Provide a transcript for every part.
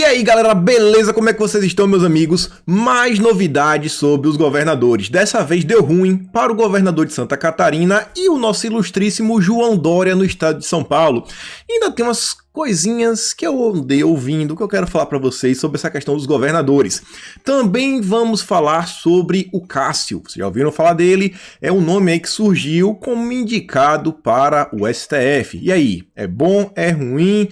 aí galera, beleza? Como é que vocês estão, meus amigos? Mais novidades sobre os governadores. Dessa vez deu ruim para o governador de Santa Catarina e o nosso ilustríssimo João Dória no estado de São Paulo. E ainda tem umas coisinhas que eu andei ouvindo que eu quero falar para vocês sobre essa questão dos governadores. Também vamos falar sobre o Cássio. Vocês já ouviram falar dele? É um nome aí que surgiu como indicado para o STF. E aí, é bom? É ruim?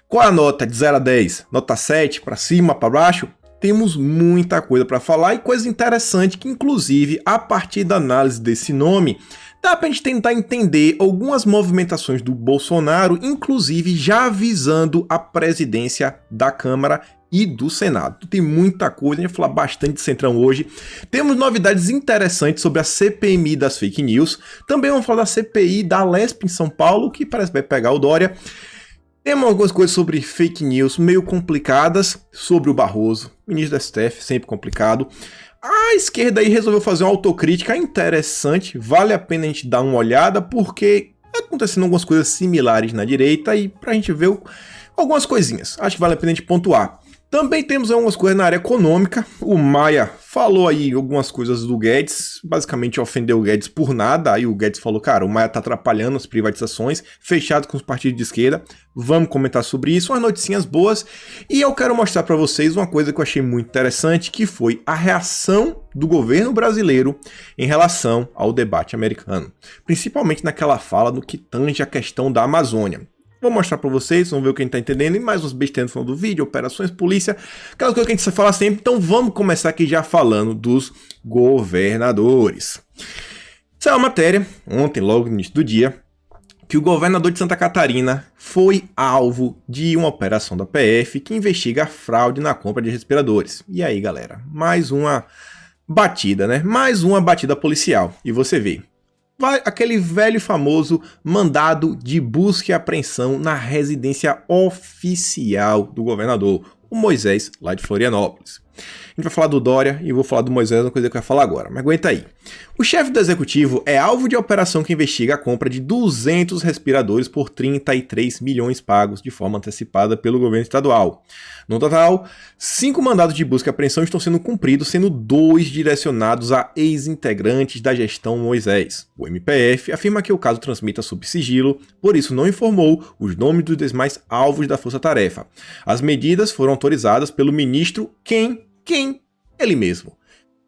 Qual a nota de 0 a 10? Nota 7, para cima, para baixo? Temos muita coisa para falar e coisa interessante que, inclusive, a partir da análise desse nome, dá para a gente tentar entender algumas movimentações do Bolsonaro, inclusive já visando a presidência da Câmara e do Senado. Tem muita coisa, a gente vai falar bastante de Centrão hoje. Temos novidades interessantes sobre a CPMI das fake news. Também vamos falar da CPI da Lesp em São Paulo, que parece que vai pegar o Dória. Temos algumas coisas sobre fake news meio complicadas, sobre o Barroso, ministro do STF, sempre complicado. A esquerda aí resolveu fazer uma autocrítica interessante, vale a pena a gente dar uma olhada, porque tá acontecendo algumas coisas similares na direita e pra gente ver algumas coisinhas. Acho que vale a pena a gente pontuar. Também temos algumas coisas na área econômica. O Maia falou aí algumas coisas do Guedes, basicamente ofendeu o Guedes por nada. Aí o Guedes falou, cara, o Maia tá atrapalhando as privatizações, fechado com os partidos de esquerda. Vamos comentar sobre isso, umas noticinhas boas. E eu quero mostrar para vocês uma coisa que eu achei muito interessante, que foi a reação do governo brasileiro em relação ao debate americano. Principalmente naquela fala no que tange a questão da Amazônia. Vou mostrar pra vocês, vamos ver o que a gente tá entendendo. E mais uns besteiros no final do vídeo, operações, polícia, aquela coisa que a gente fala sempre. Então vamos começar aqui já falando dos governadores. Saiu uma matéria, ontem, logo no início do dia, que o governador de Santa Catarina foi alvo de uma operação da PF que investiga a fraude na compra de respiradores. E aí, galera, mais uma batida, né? Mais uma batida policial. E você vê. Vai aquele velho e famoso mandado de busca e apreensão na residência oficial do governador, o Moisés, lá de Florianópolis. A gente vai falar do Dória e eu vou falar do Moisés, uma coisa que eu ia falar agora, mas aguenta aí. O chefe do executivo é alvo de operação que investiga a compra de 200 respiradores por 33 milhões pagos de forma antecipada pelo governo estadual. No total, 5 mandados de busca e apreensão estão sendo cumpridos, sendo 2 direcionados a ex-integrantes da gestão Moisés. O MPF afirma que o caso transmita sob sigilo, por isso não informou os nomes dos demais alvos da força-tarefa. As medidas foram autorizadas pelo ministro Quem? Ele mesmo.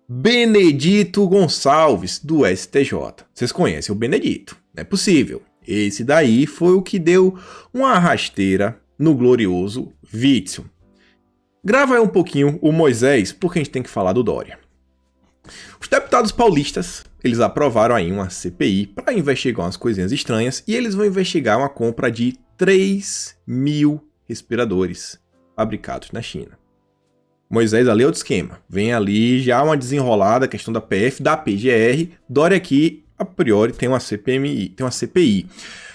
Benedito Gonçalves, do STJ. Vocês conhecem o Benedito, não é possível. Esse daí foi o que deu uma rasteira no glorioso Witzel. Grava aí um pouquinho o Moisés, porque a gente tem que falar do Dória. Os deputados paulistas, eles aprovaram aí uma CPI para investigar umas coisinhas estranhas e eles vão investigar uma compra de 3.000 respiradores fabricados na China. Moisés ali é outro esquema. Vem ali já uma desenrolada, questão da PF, da PGR. Dória aqui, a priori, tem uma CPI.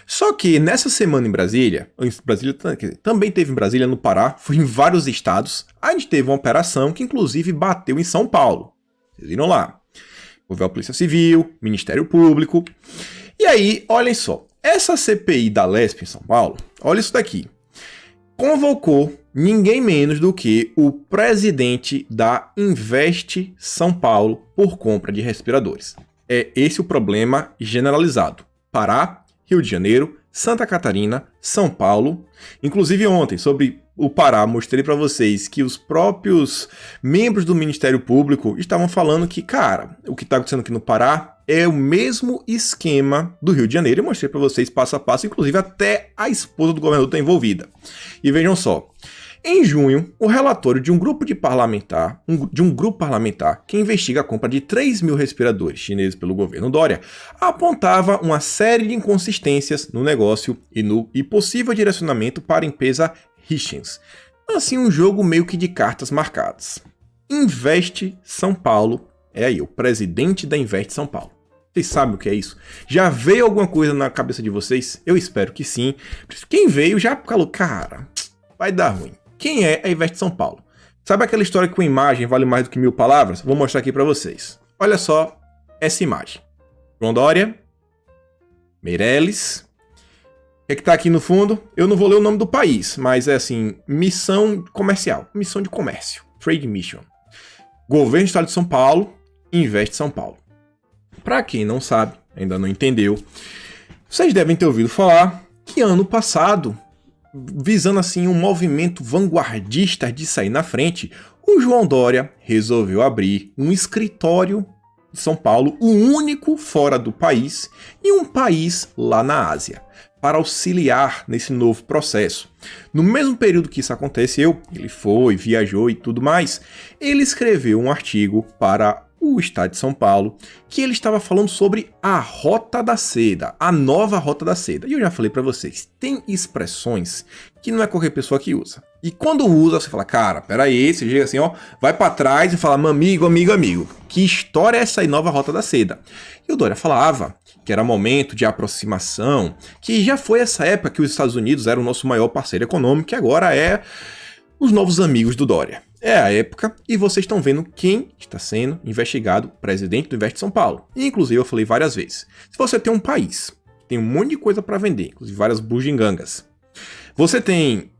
Só que nessa semana em Brasília também teve em Brasília, no Pará, foi em vários estados. A gente teve uma operação que inclusive bateu em São Paulo. Vocês viram lá. Houve a Polícia Civil, Ministério Público. E aí, olhem só. Essa CPI da Lesp em São Paulo, olha isso daqui. Convocou ninguém menos do que o presidente da Invest São Paulo por compra de respiradores. É esse o problema generalizado. Pará, Rio de Janeiro, Santa Catarina, São Paulo. Inclusive ontem, sobre o Pará, mostrei para vocês que os próprios membros do Ministério Público estavam falando que, cara, o que está acontecendo aqui no Pará é o mesmo esquema do Rio de Janeiro. Eu mostrei para vocês passo a passo, inclusive até a esposa do governador está envolvida. E vejam só. Em junho, o relatório de um grupo parlamentar que investiga a compra de 3.000 respiradores chineses pelo governo Dória apontava uma série de inconsistências no negócio e possível direcionamento para a empresa Richens. Assim, um jogo meio que de cartas marcadas. Invest São Paulo é aí, o presidente da Invest São Paulo. Vocês sabem o que é isso? Já veio alguma coisa na cabeça de vocês? Eu espero que sim. Quem veio já falou, cara, vai dar ruim. Quem é a Invest São Paulo? Sabe aquela história que uma imagem vale mais do que 1000 palavras? Vou mostrar aqui para vocês. Olha só essa imagem. João Dória, Meirelles que é que tá aqui no fundo? Eu não vou ler o nome do país, mas é assim, missão comercial, missão de comércio, Trade Mission. Governo do Estado de São Paulo, investe São Paulo. Para quem não sabe, ainda não entendeu, vocês devem ter ouvido falar que ano passado, visando assim um movimento vanguardista de sair na frente, o João Dória resolveu abrir um escritório de São Paulo, o único fora do país, e um país lá na Ásia, para auxiliar nesse novo processo. No mesmo período que isso aconteceu, ele foi, viajou e tudo mais, ele escreveu um artigo para o Estado de São Paulo, que ele estava falando sobre a Rota da Seda, a nova Rota da Seda. E eu já falei para vocês, tem expressões que não é qualquer pessoa que usa. E quando usa, você fala, cara, peraí, você chega assim, ó, vai para trás e fala, meu amigo, que história é essa aí, nova Rota da Seda? E o Dória falava que era momento de aproximação, que já foi essa época que os Estados Unidos eram o nosso maior parceiro econômico, que agora é os novos amigos do Dória. É a época e vocês estão vendo quem está sendo investigado, presidente do Investe São Paulo. E, inclusive, eu falei várias vezes, se você tem um país, tem um monte de coisa para vender, inclusive várias bugigangas, você tem,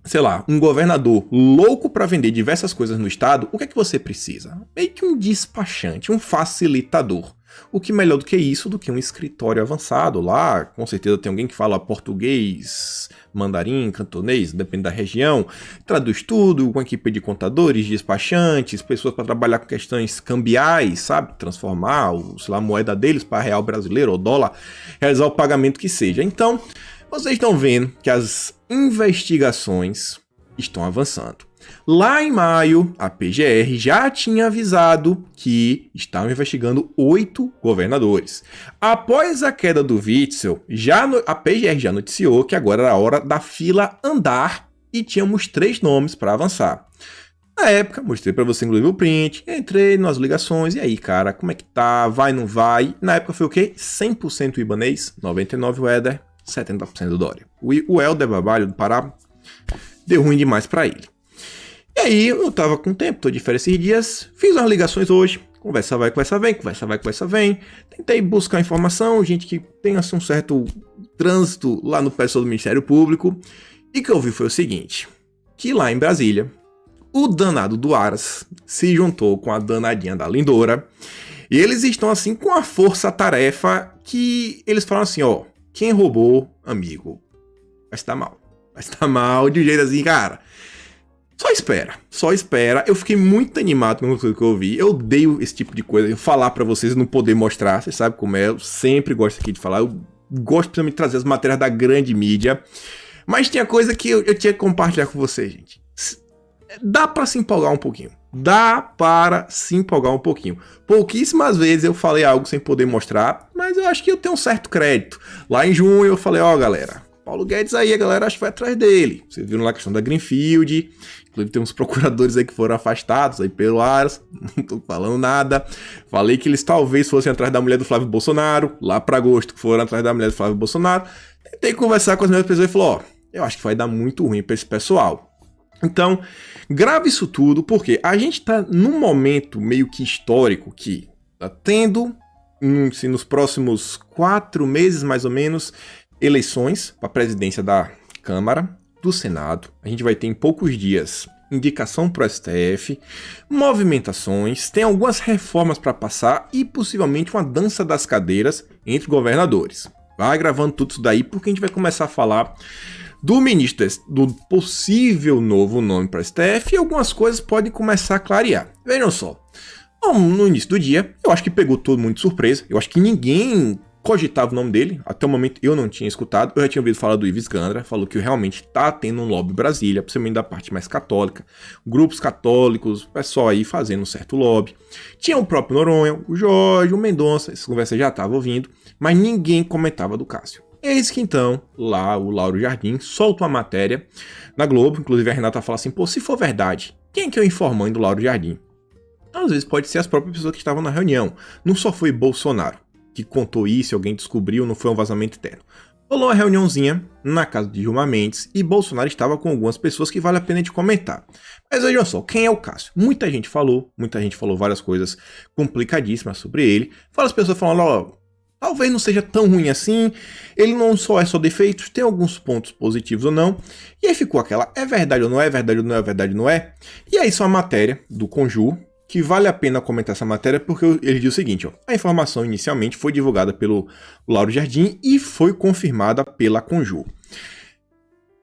sei lá, um governador louco para vender diversas coisas no estado, o que é que você precisa? Meio que um despachante, um facilitador. O que melhor do que isso, do que um escritório avançado lá, com certeza tem alguém que fala português, mandarim, cantonês, depende da região, traduz tudo, com equipe de contadores, despachantes, pessoas para trabalhar com questões cambiais, sabe? Transformar, sei lá, a moeda deles para real brasileiro ou dólar, realizar o pagamento que seja. Então, vocês estão vendo que as investigações estão avançando. Lá em maio, a PGR já tinha avisado que estavam investigando 8 governadores. Após a queda do Witzel, a PGR já noticiou que agora era a hora da fila andar e tínhamos 3 nomes para avançar. Na época, mostrei para você inclusive o print, entrei nas ligações, e aí, cara, como é que tá? Vai, não vai? Na época foi o quê? 100% Ibanez, 99% o Éder, 70% do Dória. O Helder Barbalho do Pará deu ruim demais para ele. E aí, eu tava com tempo, tô de férias esses dias, fiz umas ligações hoje, conversa vai, conversa vem, conversa vai, conversa vem, tentei buscar informação, gente que tem assim um certo trânsito lá no pessoal do Ministério Público, e o que eu vi foi o seguinte, que lá em Brasília, o danado do Aras se juntou com a danadinha da Lindora, e eles estão assim com a força-tarefa que eles falam assim, ó, quem roubou, amigo, vai se dar mal de um jeito assim, cara. Só espera. Eu fiquei muito animado com o que eu ouvi. Eu odeio esse tipo de coisa, eu falar pra vocês e não poder mostrar. Vocês sabem como é, eu sempre gosto aqui de falar. Eu gosto principalmente de trazer as matérias da grande mídia. Mas tinha coisa que eu tinha que compartilhar com vocês, gente. Dá pra se empolgar um pouquinho. Pouquíssimas vezes eu falei algo sem poder mostrar, mas eu acho que eu tenho um certo crédito. Lá em junho eu falei, ó, galera, Paulo Guedes aí, a galera acho que vai atrás dele. Vocês viram lá a questão da Greenfield, inclusive tem uns procuradores aí que foram afastados aí pelo Aras, não tô falando nada. Falei que eles talvez fossem atrás da mulher do Flávio Bolsonaro, lá pra agosto foram atrás da mulher do Flávio Bolsonaro. Tentei conversar com as mesmas pessoas e falou, ó, eu acho que vai dar muito ruim pra esse pessoal. Então, grave isso tudo, porque a gente tá num momento meio que histórico que tá tendo, nos próximos 4 meses mais ou menos, eleições para a presidência da Câmara, do Senado. A gente vai ter em poucos dias indicação para o STF, movimentações, tem algumas reformas para passar e possivelmente uma dança das cadeiras entre governadores. Vai gravando tudo isso daí porque a gente vai começar a falar do ministro, do possível novo nome para o STF e algumas coisas podem começar a clarear. Vejam só, no início do dia, eu acho que pegou todo mundo de surpresa, eu acho que ninguém cogitava o nome dele, até o momento eu não tinha escutado, eu já tinha ouvido falar do Ives Gandra, falou que realmente tá tendo um lobby Brasília, principalmente da parte mais católica, grupos católicos, pessoal aí fazendo um certo lobby. Tinha o próprio Noronha, o Jorge, o Mendonça, essa conversa já estava ouvindo, mas ninguém comentava do Cássio. Eis que então, lá o Lauro Jardim solta uma matéria na Globo, inclusive a Renata fala assim, pô, se for verdade, quem é que é o informante do Lauro Jardim? Às vezes pode ser as próprias pessoas que estavam na reunião, não só foi Bolsonaro que contou isso, alguém descobriu, não foi um vazamento interno. Rolou uma reuniãozinha na casa de Gilmar Mendes e Bolsonaro estava com algumas pessoas que vale a pena de comentar. Mas vejam só, quem é o Cássio? Muita gente falou várias coisas complicadíssimas sobre ele. As pessoas falando, ó, talvez não seja tão ruim assim, ele não só é só defeitos, tem alguns pontos positivos ou não, e aí ficou aquela, é verdade ou não é, verdade ou não é, verdade ou não é, e aí só a matéria do Conjur, que vale a pena comentar essa matéria porque ele diz o seguinte, ó, a informação inicialmente foi divulgada pelo Lauro Jardim e foi confirmada pela Conjur.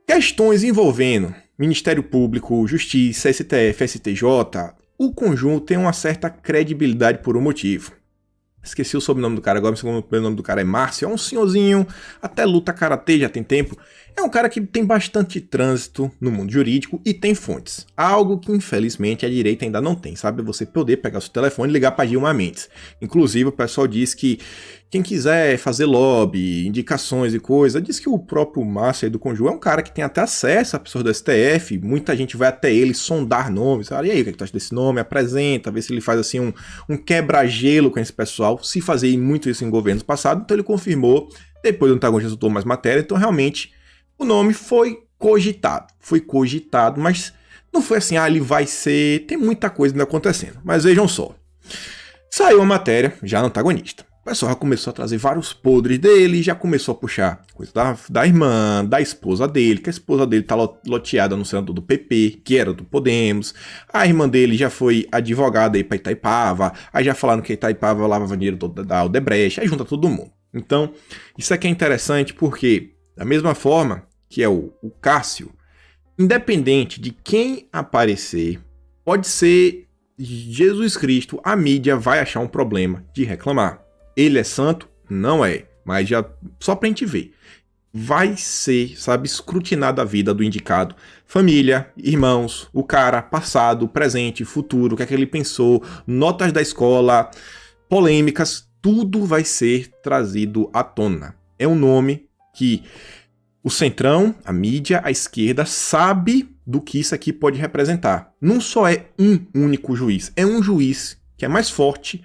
Questões envolvendo Ministério Público, Justiça, STF, STJ, o Conjur tem uma certa credibilidade por um motivo. Esqueci o sobrenome do cara agora, o sobrenome do cara é Márcio, é um senhorzinho, até luta karatê, já tem tempo. É um cara que tem bastante trânsito no mundo jurídico e tem fontes. Algo que, infelizmente, a direita ainda não tem, sabe? Você poder pegar seu telefone e ligar para Dilma Mendes. Inclusive, o pessoal diz que quem quiser fazer lobby, indicações e coisa, diz que o próprio Márcio aí do Conjur é um cara que tem até acesso a pessoas do STF, muita gente vai até ele sondar nomes, sabe? E aí, o que tu acha desse nome? Apresenta, vê se ele faz assim um quebra-gelo com esse pessoal, se fazia muito isso em governos passados, então ele confirmou, depois do antagonista resultou mais matéria, então realmente o nome foi cogitado, mas não foi assim, ele vai ser, tem muita coisa ainda acontecendo, mas vejam só, saiu a matéria já no antagonista. O pessoal já começou a trazer vários podres dele, já começou a puxar coisa da irmã, da esposa dele, que a esposa dele tá loteada no senador do PP, que era do Podemos. A irmã dele já foi advogada aí pra Itaipava, aí já falaram que Itaipava lavava dinheiro da Odebrecht, aí junta todo mundo. Então, isso aqui é interessante porque, da mesma forma que é o Cássio, independente de quem aparecer, pode ser Jesus Cristo, a mídia vai achar um problema de reclamar. Ele é santo? Não é. Mas já só pra gente ver. Vai ser, sabe, escrutinada a vida do indicado. Família, irmãos, o cara, passado, presente, futuro, o que é que ele pensou, notas da escola, polêmicas, tudo vai ser trazido à tona. É um nome que o centrão, a mídia, a esquerda, sabe do que isso aqui pode representar. Não só é um único juiz, é um juiz que é mais forte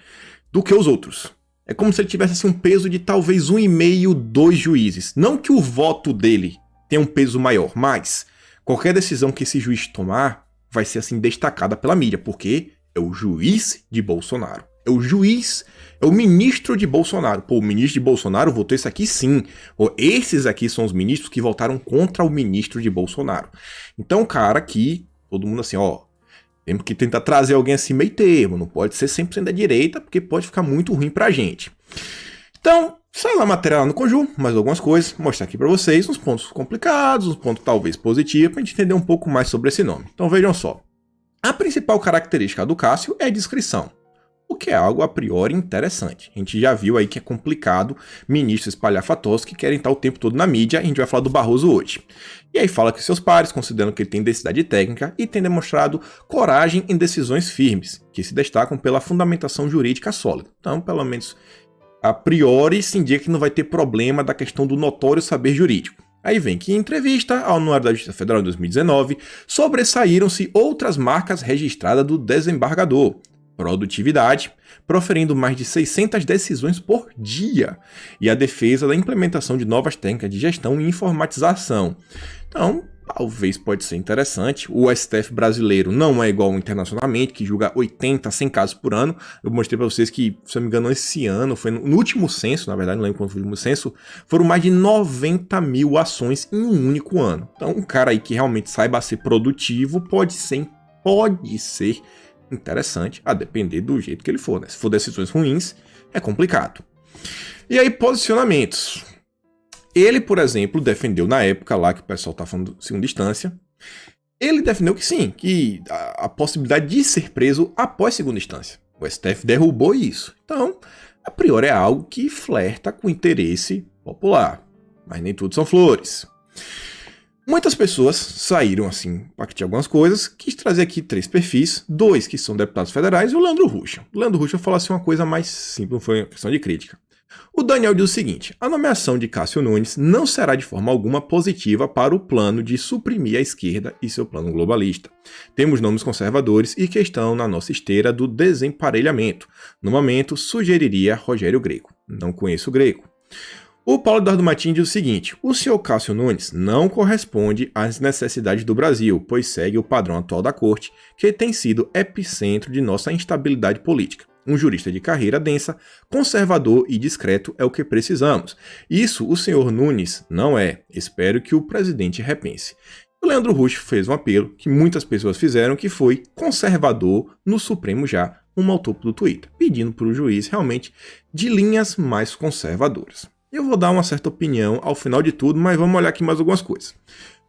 do que os outros. É como se ele tivesse assim, um peso de talvez 1,5, 2 juízes. Não que o voto dele tenha um peso maior, mas qualquer decisão que esse juiz tomar vai ser assim destacada pela mídia, porque é o juiz de Bolsonaro. É o juiz, é o ministro de Bolsonaro. Pô, o ministro de Bolsonaro votou isso aqui sim. Ou esses aqui são os ministros que votaram contra o ministro de Bolsonaro. Então, cara, aqui, todo mundo assim, ó, temos que tentar trazer alguém assim meio termo, não pode ser 100% da direita, porque pode ficar muito ruim pra gente. Então, saiu a matéria lá no Conjur, mais algumas coisas, mostrar aqui pra vocês uns pontos complicados, uns pontos talvez positivos, pra gente entender um pouco mais sobre esse nome. Então vejam só. A principal característica do Cássio é a discrição, o que é algo a priori interessante. A gente já viu aí que é complicado ministros espalhafatosos que querem estar o tempo todo na mídia, e a gente vai falar do Barroso hoje. E aí fala que seus pares consideram que ele tem densidade técnica e tem demonstrado coragem em decisões firmes, que se destacam pela fundamentação jurídica sólida. Então, pelo menos a priori, se indica que não vai ter problema da questão do notório saber jurídico. Aí vem que em entrevista ao Anuário da Justiça Federal em 2019, sobressaíram-se outras marcas registradas do desembargador. Produtividade, proferindo mais de 600 decisões por dia, e a defesa da implementação de novas técnicas de gestão e informatização. Então, talvez pode ser interessante. O STF brasileiro não é igual ao internacionalmente, que julga 80, 100 casos por ano. Eu mostrei para vocês que, se eu não me engano, esse ano, foi no último censo, na verdade, não lembro quando foi o último censo, foram mais de 90 mil ações em um único ano. Então, um cara aí que realmente saiba ser produtivo pode ser interessante, a depender do jeito que ele for, né? Se for decisões ruins, é complicado. E aí, posicionamentos. Ele, por exemplo, defendeu na época lá que o pessoal tá falando de segunda instância, ele defendeu que sim, que a possibilidade de ser preso após segunda instância. O STF derrubou isso. Então, a priori é algo que flerta com interesse popular, mas nem tudo são flores. Muitas pessoas saíram assim, pactear algumas coisas, quis trazer aqui 3 perfis, 2 que são deputados federais e o Leandro Ruschel. O Leandro Ruschel falou assim uma coisa mais simples, não foi uma questão de crítica. O Daniel diz o seguinte: a nomeação de Cássio Nunes não será de forma alguma positiva para o plano de suprimir a esquerda e seu plano globalista. Temos nomes conservadores e que estão na nossa esteira do desemparelhamento. No momento, sugeriria Rogério Greco. Não conheço o Greco. O Paulo Eduardo Martins diz o seguinte: o senhor Cássio Nunes não corresponde às necessidades do Brasil, pois segue o padrão atual da corte, que tem sido epicentro de nossa instabilidade política. Um jurista de carreira densa, conservador e discreto é o que precisamos. Isso o senhor Nunes não é. Espero que o presidente repense. O Leandro Rusch fez um apelo que muitas pessoas fizeram, que foi conservador no Supremo já, um ao topo do Twitter, pedindo para o juiz realmente de linhas mais conservadoras. Eu vou dar uma certa opinião ao final de tudo, mas vamos olhar aqui mais algumas coisas.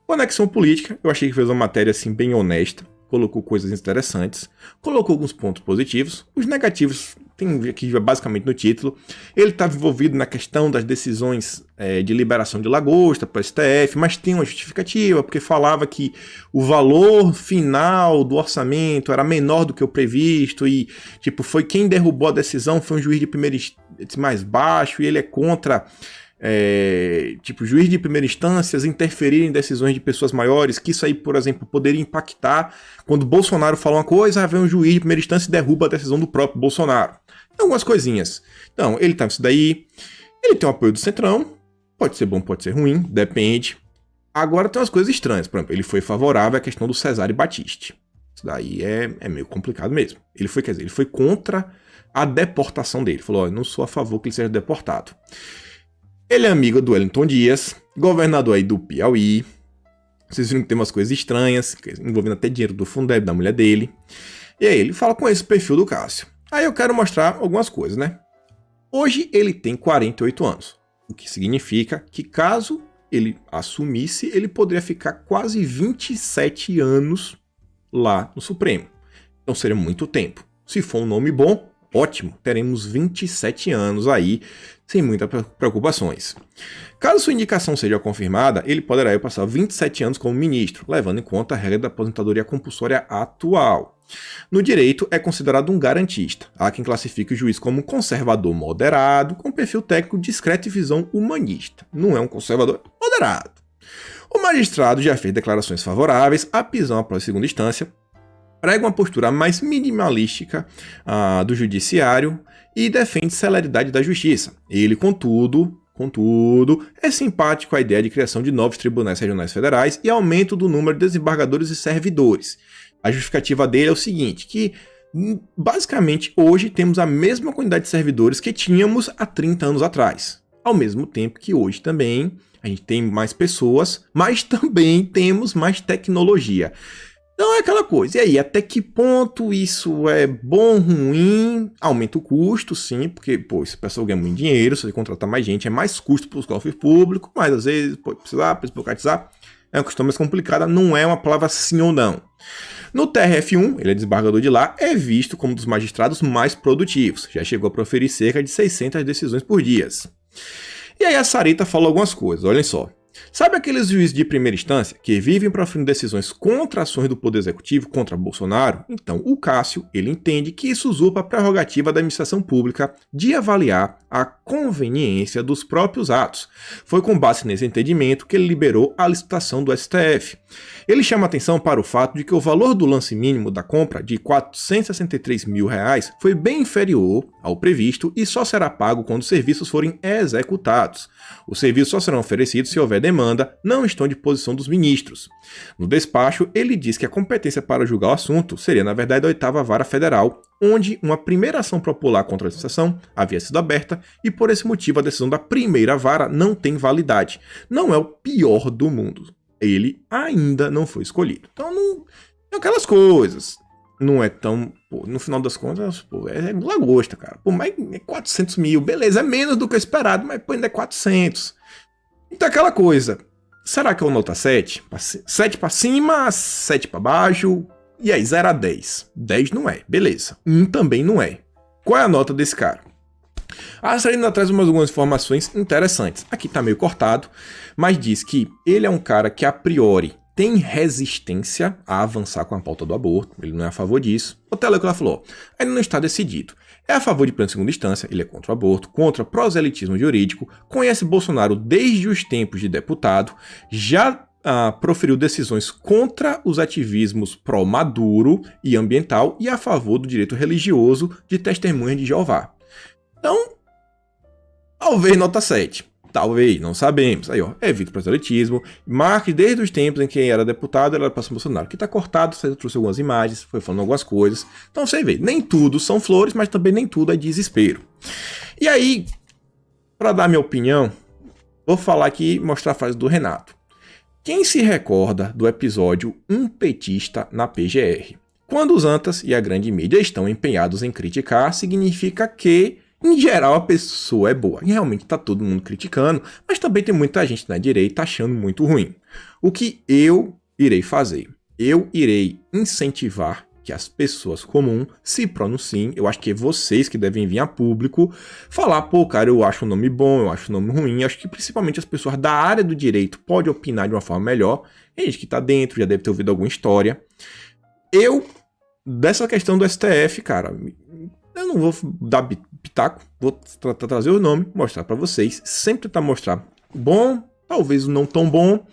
Conexão Política, eu achei que fez uma matéria assim bem honesta, colocou coisas interessantes, colocou alguns pontos positivos, os negativos tem aqui basicamente no título. Ele estava envolvido na questão das decisões de liberação de lagosta para o STF, mas tem uma justificativa, porque falava que o valor final do orçamento era menor do que o previsto e tipo, foi quem derrubou a decisão, foi um juiz de primeira mais baixo e ele é contra juiz de primeira instância interferir em decisões de pessoas maiores, que isso aí, por exemplo, poderia impactar quando Bolsonaro fala uma coisa, vem um juiz de primeira instância e derruba a decisão do próprio Bolsonaro. Algumas coisinhas. Então, ele tá nisso daí, ele tem o apoio do Centrão, pode ser bom, pode ser ruim, depende. Agora tem umas coisas estranhas, por exemplo, ele foi favorável à questão do Cesare Battisti. Isso daí é meio complicado mesmo. Ele foi contra a deportação dele, falou, não sou a favor que ele seja deportado. Ele é amigo do Wellington Dias, governador aí do Piauí. Vocês viram que tem umas coisas estranhas, envolvendo até dinheiro do Fundeb, da mulher dele. E aí ele fala com esse perfil do Cássio. Aí eu quero mostrar algumas coisas, né? Hoje ele tem 48 anos, o que significa que caso ele assumisse, ele poderia ficar quase 27 anos lá no Supremo. Então seria muito tempo. Se for um nome bom, ótimo, teremos 27 anos aí, sem muitas preocupações. Caso sua indicação seja confirmada, ele poderá passar 27 anos como ministro, levando em conta a regra da aposentadoria compulsória atual. No direito, é considerado um garantista. Há quem classifique o juiz como um conservador moderado, com perfil técnico discreto e visão humanista. Não é um conservador moderado. O magistrado já fez declarações favoráveis à prisão após segunda instância, prega uma postura mais minimalística do judiciário e defende celeridade da justiça. Ele, contudo, é simpático à ideia de criação de novos tribunais regionais federais e aumento do número de desembargadores e servidores. A justificativa dele é o seguinte, que basicamente hoje temos a mesma quantidade de servidores que tínhamos há 30 anos atrás. Ao mesmo tempo que hoje também a gente tem mais pessoas, mas também temos mais tecnologia. Então é aquela coisa, e aí, até que ponto isso é bom, ruim? Aumenta o custo, sim, porque, se a pessoa ganha muito dinheiro, se você contratar mais gente, é mais custo para os cofres públicos, mas às vezes pode precisar, burocratizar, é uma questão mais complicada, não é uma palavra sim ou não. No TRF1, ele é desembargador de lá, é visto como um dos magistrados mais produtivos, já chegou a proferir cerca de 600 decisões por dia. E aí a Sarita falou algumas coisas, olhem só. Sabe aqueles juízes de primeira instância que vivem proferindo decisões contra ações do Poder Executivo, contra Bolsonaro? Então, o Cássio, ele entende que isso usurpa a prerrogativa da administração pública de avaliar a conveniência dos próprios atos. Foi com base nesse entendimento que ele liberou a licitação do STF. Ele chama atenção para o fato de que o valor do lance mínimo da compra de R$ 463 mil foi bem inferior ao previsto e só será pago quando os serviços forem executados. Os serviços só serão oferecidos se houver demanda, não estão de posição dos ministros. No despacho, ele diz que a competência para julgar o assunto seria, na verdade, a 8ª Vara Federal, onde uma primeira ação popular contra a licitação havia sido aberta e, por esse motivo, a decisão da primeira vara não tem validade. Não é o pior do mundo. Ele ainda não foi escolhido. Então, não é aquelas coisas. Não é tão... no final das contas, é lagosta, cara. Mas é 400 mil. Beleza, é menos do que eu esperado, mas ainda é 400. Então, aquela coisa. Será que é o nota 7? 7 pra cima, 7 pra baixo. E aí, 0 a 10. 10 não é, beleza. 1 também não é. Qual é a nota desse cara? A Sarina traz algumas informações interessantes. Aqui tá meio cortado, mas diz que ele é um cara que a priori tem resistência a avançar com a pauta do aborto, ele não é a favor disso. Até ler o que ela falou, ainda não está decidido. É a favor de plano de segunda instância, ele é contra o aborto, contra o proselitismo jurídico, conhece Bolsonaro desde os tempos de deputado, já proferiu decisões contra os ativismos pró-Maduro e ambiental e a favor do direito religioso de testemunhas de Jeová. Então, talvez nota 7. Talvez, não sabemos. Aí, ó, evita o proselitismo. Marque desde os tempos em que era deputado, era para Bolsonaro. Que tá cortado, você trouxe algumas imagens, foi falando algumas coisas. Então você vê, nem tudo são flores, mas também nem tudo é desespero. E aí, para dar minha opinião, vou falar aqui, mostrar a frase do Renato. Quem se recorda do episódio Um Petista na PGR? Quando os antas e a grande mídia estão empenhados em criticar, significa que, em geral, a pessoa é boa. E realmente tá todo mundo criticando, mas também tem muita gente na direita achando muito ruim. O que eu irei fazer? Eu irei incentivar que as pessoas comuns se pronunciem. Eu acho que é vocês que devem vir a público falar, pô, cara, eu acho o nome bom, eu acho o nome ruim. Eu acho que principalmente as pessoas da área do direito podem opinar de uma forma melhor. Tem gente que tá dentro, já deve ter ouvido alguma história. Dessa questão do STF, cara, eu não vou dar pitaco, vou trazer o nome, mostrar pra vocês, sempre tentar mostrar o bom, talvez o não tão bom,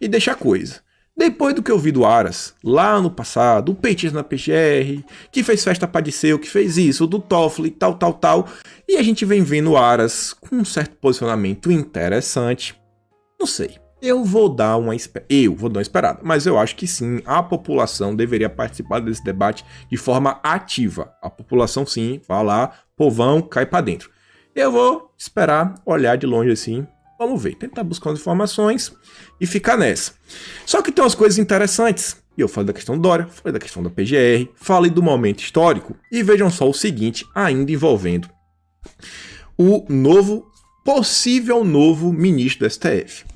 e deixar coisa. Depois do que eu vi do Aras, lá no passado, o petista na PGR, que fez festa pra Disseu, que fez isso, do Toffoli, tal, e a gente vem vendo o Aras com um certo posicionamento interessante, não sei. Eu vou dar uma esperada, mas eu acho que sim, a população deveria participar desse debate de forma ativa. A população sim, vai lá, povão, cai pra dentro. Eu vou esperar, olhar de longe assim, vamos ver, tentar buscar as informações e ficar nessa. Só que tem umas coisas interessantes, e eu falei da questão do Dória, falei da questão da PGR, falei do momento histórico, e vejam só o seguinte, ainda envolvendo o possível novo ministro do STF.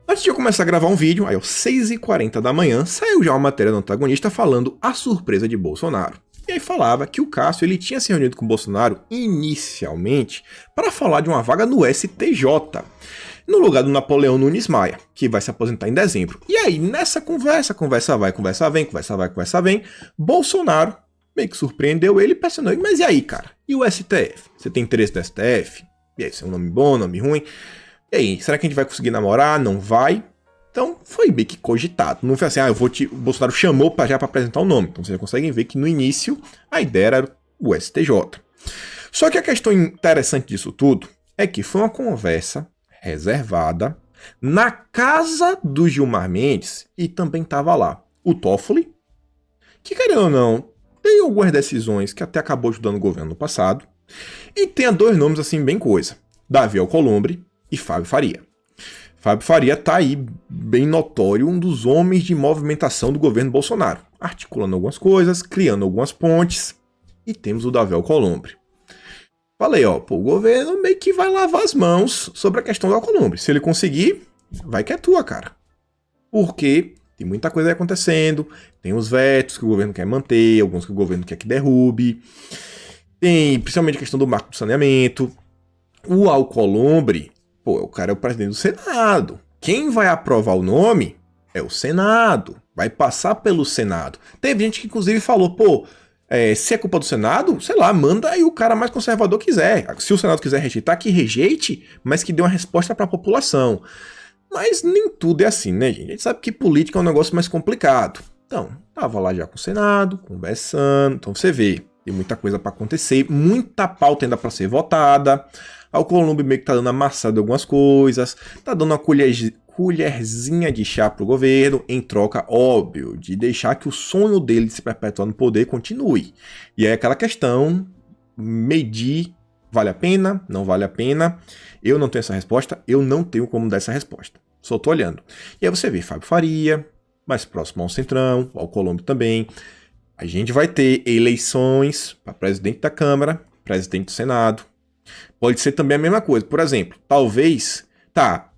Antes de eu começar a gravar um vídeo, aí às 6h40 da manhã, saiu já uma matéria do antagonista falando a surpresa de Bolsonaro. E aí falava que o Cássio ele tinha se reunido com o Bolsonaro inicialmente para falar de uma vaga no STJ, no lugar do Napoleão Nunes Maia, que vai se aposentar em dezembro. E aí, nessa conversa vai, conversa vem, Bolsonaro meio que surpreendeu ele e pressionou ele, mas e aí, cara? E o STF? Você tem interesse no STF? E aí, se é um nome bom, nome ruim? E aí, será que a gente vai conseguir namorar? Não vai? Então, foi bem que cogitado. Não foi assim, o Bolsonaro chamou já para apresentar o nome. Então, vocês conseguem ver que no início, a ideia era o STJ. Só que a questão interessante disso tudo é que foi uma conversa reservada na casa do Gilmar Mendes e também estava lá o Toffoli, que, querendo ou não, tem algumas decisões que até acabou ajudando o governo no passado, e tem dois nomes assim bem coisa, Davi Alcolumbre e Fábio Faria. Fábio Faria tá aí bem notório, um dos homens de movimentação do governo Bolsonaro, articulando algumas coisas, criando algumas pontes, e temos o Davi Alcolumbre. Falei, o governo meio que vai lavar as mãos sobre a questão do Alcolumbre. Se ele conseguir, vai que é tua, cara. Porque tem muita coisa aí acontecendo, tem os vetos que o governo quer manter, alguns que o governo quer que derrube, tem principalmente a questão do marco do saneamento. O Alcolumbre, o cara é o presidente do Senado. Quem vai aprovar o nome é o Senado. Vai passar pelo Senado. Teve gente que inclusive falou, se é culpa do Senado, sei lá, manda aí o cara mais conservador quiser. Se o Senado quiser rejeitar, que rejeite, mas que dê uma resposta para a população. Mas nem tudo é assim, né, gente? A gente sabe que política é um negócio mais complicado. Então, tava lá já com o Senado, conversando. Então você vê, tem muita coisa para acontecer, muita pauta ainda para ser votada. Alcolumbre meio que tá dando amassado algumas coisas, tá dando uma colherzinha de chá pro governo, em troca, óbvio, de deixar que o sonho dele de se perpetuar no poder continue. E aí aquela questão, medir, vale a pena, não vale a pena? Eu não tenho essa resposta, eu não tenho como dar essa resposta. Só tô olhando. E aí você vê Fábio Faria, mais próximo ao Centrão, o Alcolumbre também. A gente vai ter eleições para presidente da Câmara, presidente do Senado. Pode ser também a mesma coisa. Por exemplo, talvez,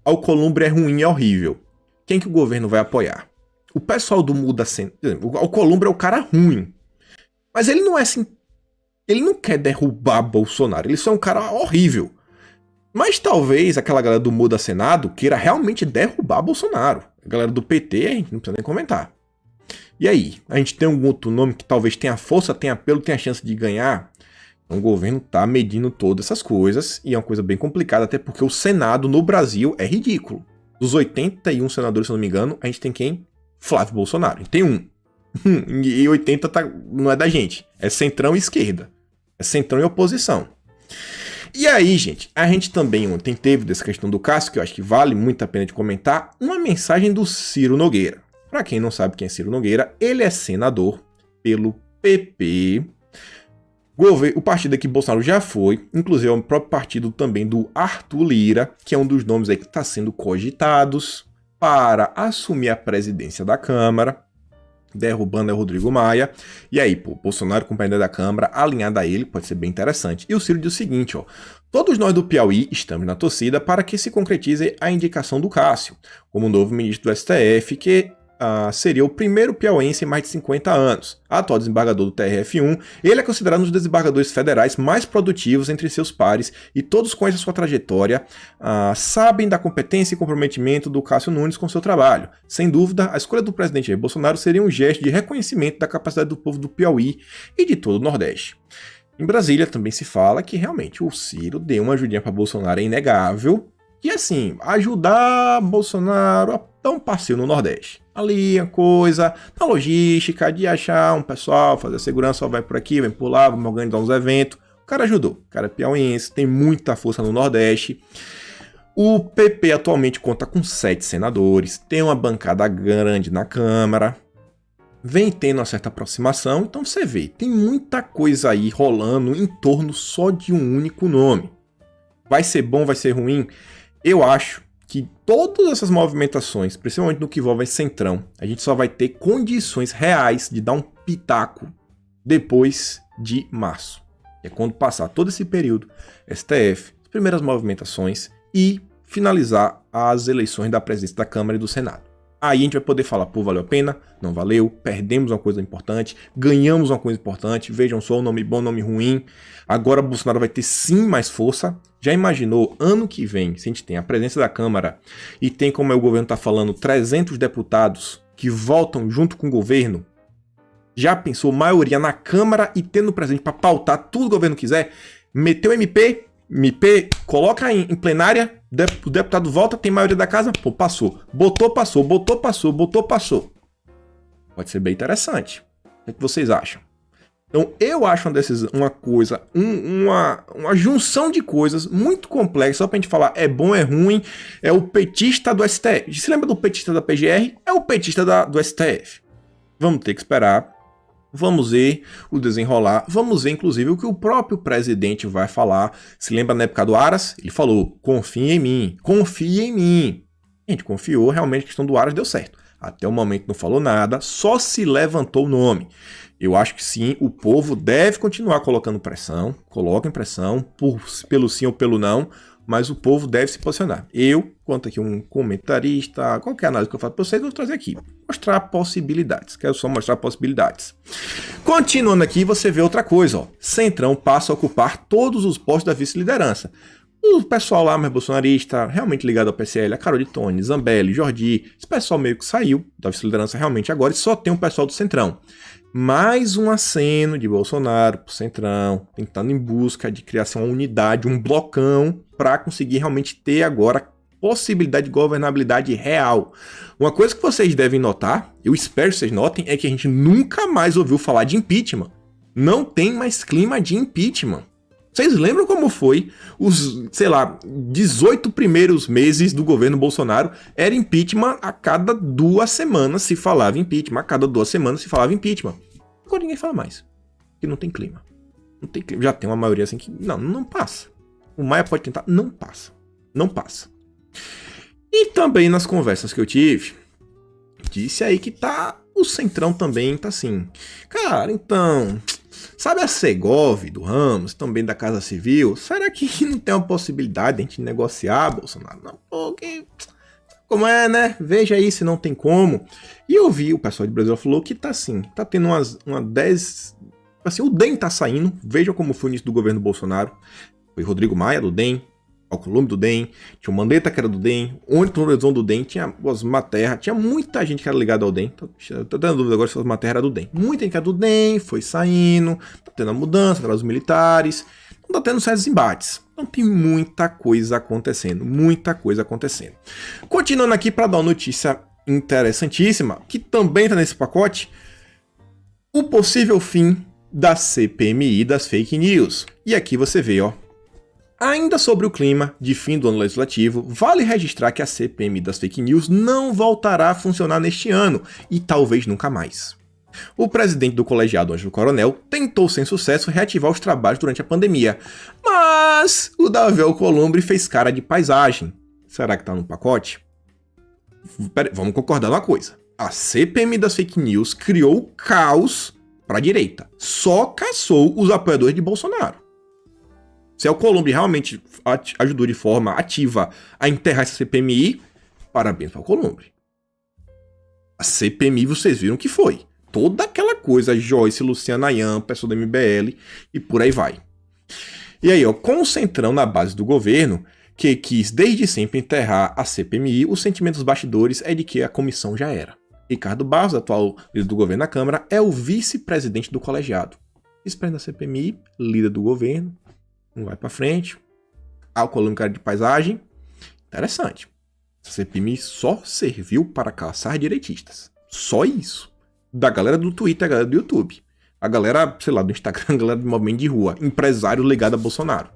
Alcolumbre é ruim, é horrível. Quem que o governo vai apoiar? O pessoal do Muda Centro. O Alcolumbre é o cara ruim. Mas ele não é assim. Ele não quer derrubar Bolsonaro. Ele só é um cara horrível. Mas talvez aquela galera do Muda Senado queira realmente derrubar Bolsonaro. A galera do PT, a gente não precisa nem comentar. E aí? A gente tem algum outro nome que talvez tenha força, tenha apelo, tenha chance de ganhar? Então, o governo tá medindo todas essas coisas e é uma coisa bem complicada, até porque o Senado no Brasil é ridículo. Dos 81 senadores, se não me engano, a gente tem quem? Flávio Bolsonaro. E tem um. E 80 não é da gente. É centrão e esquerda. É centrão e oposição. E aí, gente, a gente também ontem teve dessa questão do Cássio, que eu acho que vale muito a pena de comentar, uma mensagem do Ciro Nogueira. Para quem não sabe quem é Ciro Nogueira, ele é senador pelo PP, o partido que Bolsonaro já foi, inclusive é o próprio partido também do Arthur Lira, que é um dos nomes aí que está sendo cogitados para assumir a presidência da Câmara, derrubando o Rodrigo Maia. E aí, pô, Bolsonaro com o presidente da Câmara, alinhado a ele, pode ser bem interessante. E o Ciro diz o seguinte, ó: todos nós do Piauí estamos na torcida para que se concretize a indicação do Cássio como novo ministro do STF, que seria o primeiro piauiense em mais de 50 anos. Atual desembargador do TRF1, ele é considerado um dos desembargadores federais mais produtivos entre seus pares e todos conhecem sua trajetória, sabem da competência e comprometimento do Cássio Nunes com seu trabalho. Sem dúvida, a escolha do presidente Jair Bolsonaro seria um gesto de reconhecimento da capacidade do povo do Piauí e de todo o Nordeste. Em Brasília também se fala que realmente o Ciro deu uma ajudinha para Bolsonaro, é inegável, e assim, ajudar Bolsonaro a dar um passeio no Nordeste. Ali a coisa, na logística, de achar um pessoal, fazer a segurança, vai por aqui, vem por lá, vamos organizar uns eventos. O cara ajudou, o cara é piauiense, tem muita força no Nordeste. O PP atualmente conta com 7 senadores, tem uma bancada grande na Câmara, vem tendo uma certa aproximação, então você vê, tem muita coisa aí rolando em torno só de um único nome. Vai ser bom, vai ser ruim? Eu acho que todas essas movimentações, principalmente no que envolve Centrão, a gente só vai ter condições reais de dar um pitaco depois de março. É quando passar todo esse período, STF, as primeiras movimentações e finalizar as eleições da presidência da Câmara e do Senado. Aí a gente vai poder falar, pô, valeu a pena, não valeu, perdemos uma coisa importante, ganhamos uma coisa importante, vejam só, o nome bom, nome ruim. Agora Bolsonaro vai ter sim mais força. Já imaginou, ano que vem, se a gente tem a presença da Câmara e tem, como o governo está falando, 300 deputados que voltam junto com o governo? Já pensou, maioria na Câmara e tendo presente para pautar tudo que o governo quiser? Meteu MP, coloca em plenária, o deputado volta, tem maioria da casa, pô, passou. Botou, passou. Pode ser bem interessante. O que vocês acham? Então, eu acho uma junção de coisas muito complexa, só pra gente falar é bom, é ruim, é o petista do STF. Se lembra do petista da PGR? É o petista do STF. Vamos ter que esperar. Vamos ver o desenrolar, vamos ver inclusive o que o próprio presidente vai falar. Se lembra na época do Aras? Ele falou, confia em mim. A gente confiou, realmente a questão do Aras deu certo. Até o momento não falou nada, só se levantou o nome. Eu acho que sim, o povo deve continuar colocando pressão, coloquem pressão, pelo sim ou pelo não, mas o povo deve se posicionar. Eu, quanto aqui um comentarista, qualquer análise que eu faço para vocês, eu vou trazer aqui. Mostrar possibilidades. Quero só mostrar possibilidades. Continuando aqui, você vê outra coisa. Ó. Centrão passa a ocupar todos os postos da vice-liderança. O pessoal lá, mais bolsonarista, realmente ligado ao PSL, a Carol de Tone, Zambelli, Jordi, esse pessoal meio que saiu da vice-liderança realmente agora e só tem o pessoal do Centrão. Mais um aceno de Bolsonaro pro Centrão, tentando em busca de criar uma unidade, um blocão, para conseguir realmente ter agora possibilidade de governabilidade real. Uma coisa que vocês devem notar, eu espero que vocês notem, é que a gente nunca mais ouviu falar de impeachment. Não tem mais clima de impeachment. Vocês lembram como foi os, 18 primeiros meses do governo Bolsonaro? Era impeachment a cada 2 semanas se falava impeachment. A cada 2 semanas se falava impeachment. Agora ninguém fala mais. Porque não tem clima. Não tem clima. Já tem uma maioria assim que não passa. O Maia pode tentar, não passa. Não passa. E também nas conversas que eu tive, disse aí que o Centrão também tá assim. Cara, então... Sabe a Segov do Ramos, também da Casa Civil? Será que não tem uma possibilidade de a gente negociar, Bolsonaro? Não, porque... Como é, né? Veja aí se não tem como. E eu vi, o pessoal de Brasil falou que tá assim, tá tendo uma 10... Assim, o DEM tá saindo, veja como foi o início do governo Bolsonaro. Foi Rodrigo Maia do DEM, Alcolumbre do DEM, tinha o Mandetta que era do DEM, Ônibus Lorenzon do DEM, tinha Osmar Terra, tinha muita gente que era ligada ao DEM, tô tendo dúvida agora se Osmar Terra era do DEM. Muita gente que era do DEM, foi saindo, tá tendo a mudança, traz os militares, não tá tendo certos embates. Então tem muita coisa acontecendo, Continuando aqui para dar uma notícia interessantíssima, que também tá nesse pacote, o possível fim da CPMI das fake news. E aqui você vê, ó, Ainda sobre o clima de fim do ano legislativo, vale registrar que a CPMI das fake news não voltará a funcionar neste ano e talvez nunca mais. O presidente do colegiado, Ângelo Coronel, tentou sem sucesso reativar os trabalhos durante a pandemia, mas o Davi Alcolumbre fez cara de paisagem. Será que tá no pacote? Vamos concordar numa coisa. A CPMI das fake news criou caos para a direita. Só caçou os apoiadores de Bolsonaro. Se Alcolumbre realmente ajudou de forma ativa a enterrar essa CPMI, parabéns para Alcolumbre. A CPMI vocês viram que foi. Toda aquela coisa, Joyce, Luciana Ayan, pessoa do MBL e por aí vai. E aí, com o Centrão na base do governo, que quis desde sempre enterrar a CPMI, o sentimento dos bastidores é de que a comissão já era. Ricardo Barros, atual líder do governo na Câmara, é o vice-presidente do colegiado. Vice-presidente da CPMI, líder do governo, não vai pra frente. Alcolumbre, cara de paisagem. Interessante. A CPMI só serviu para caçar direitistas. Só isso. Da galera do Twitter, a galera do YouTube. A galera, sei lá, do Instagram, a galera do movimento de rua. Empresário ligado a Bolsonaro.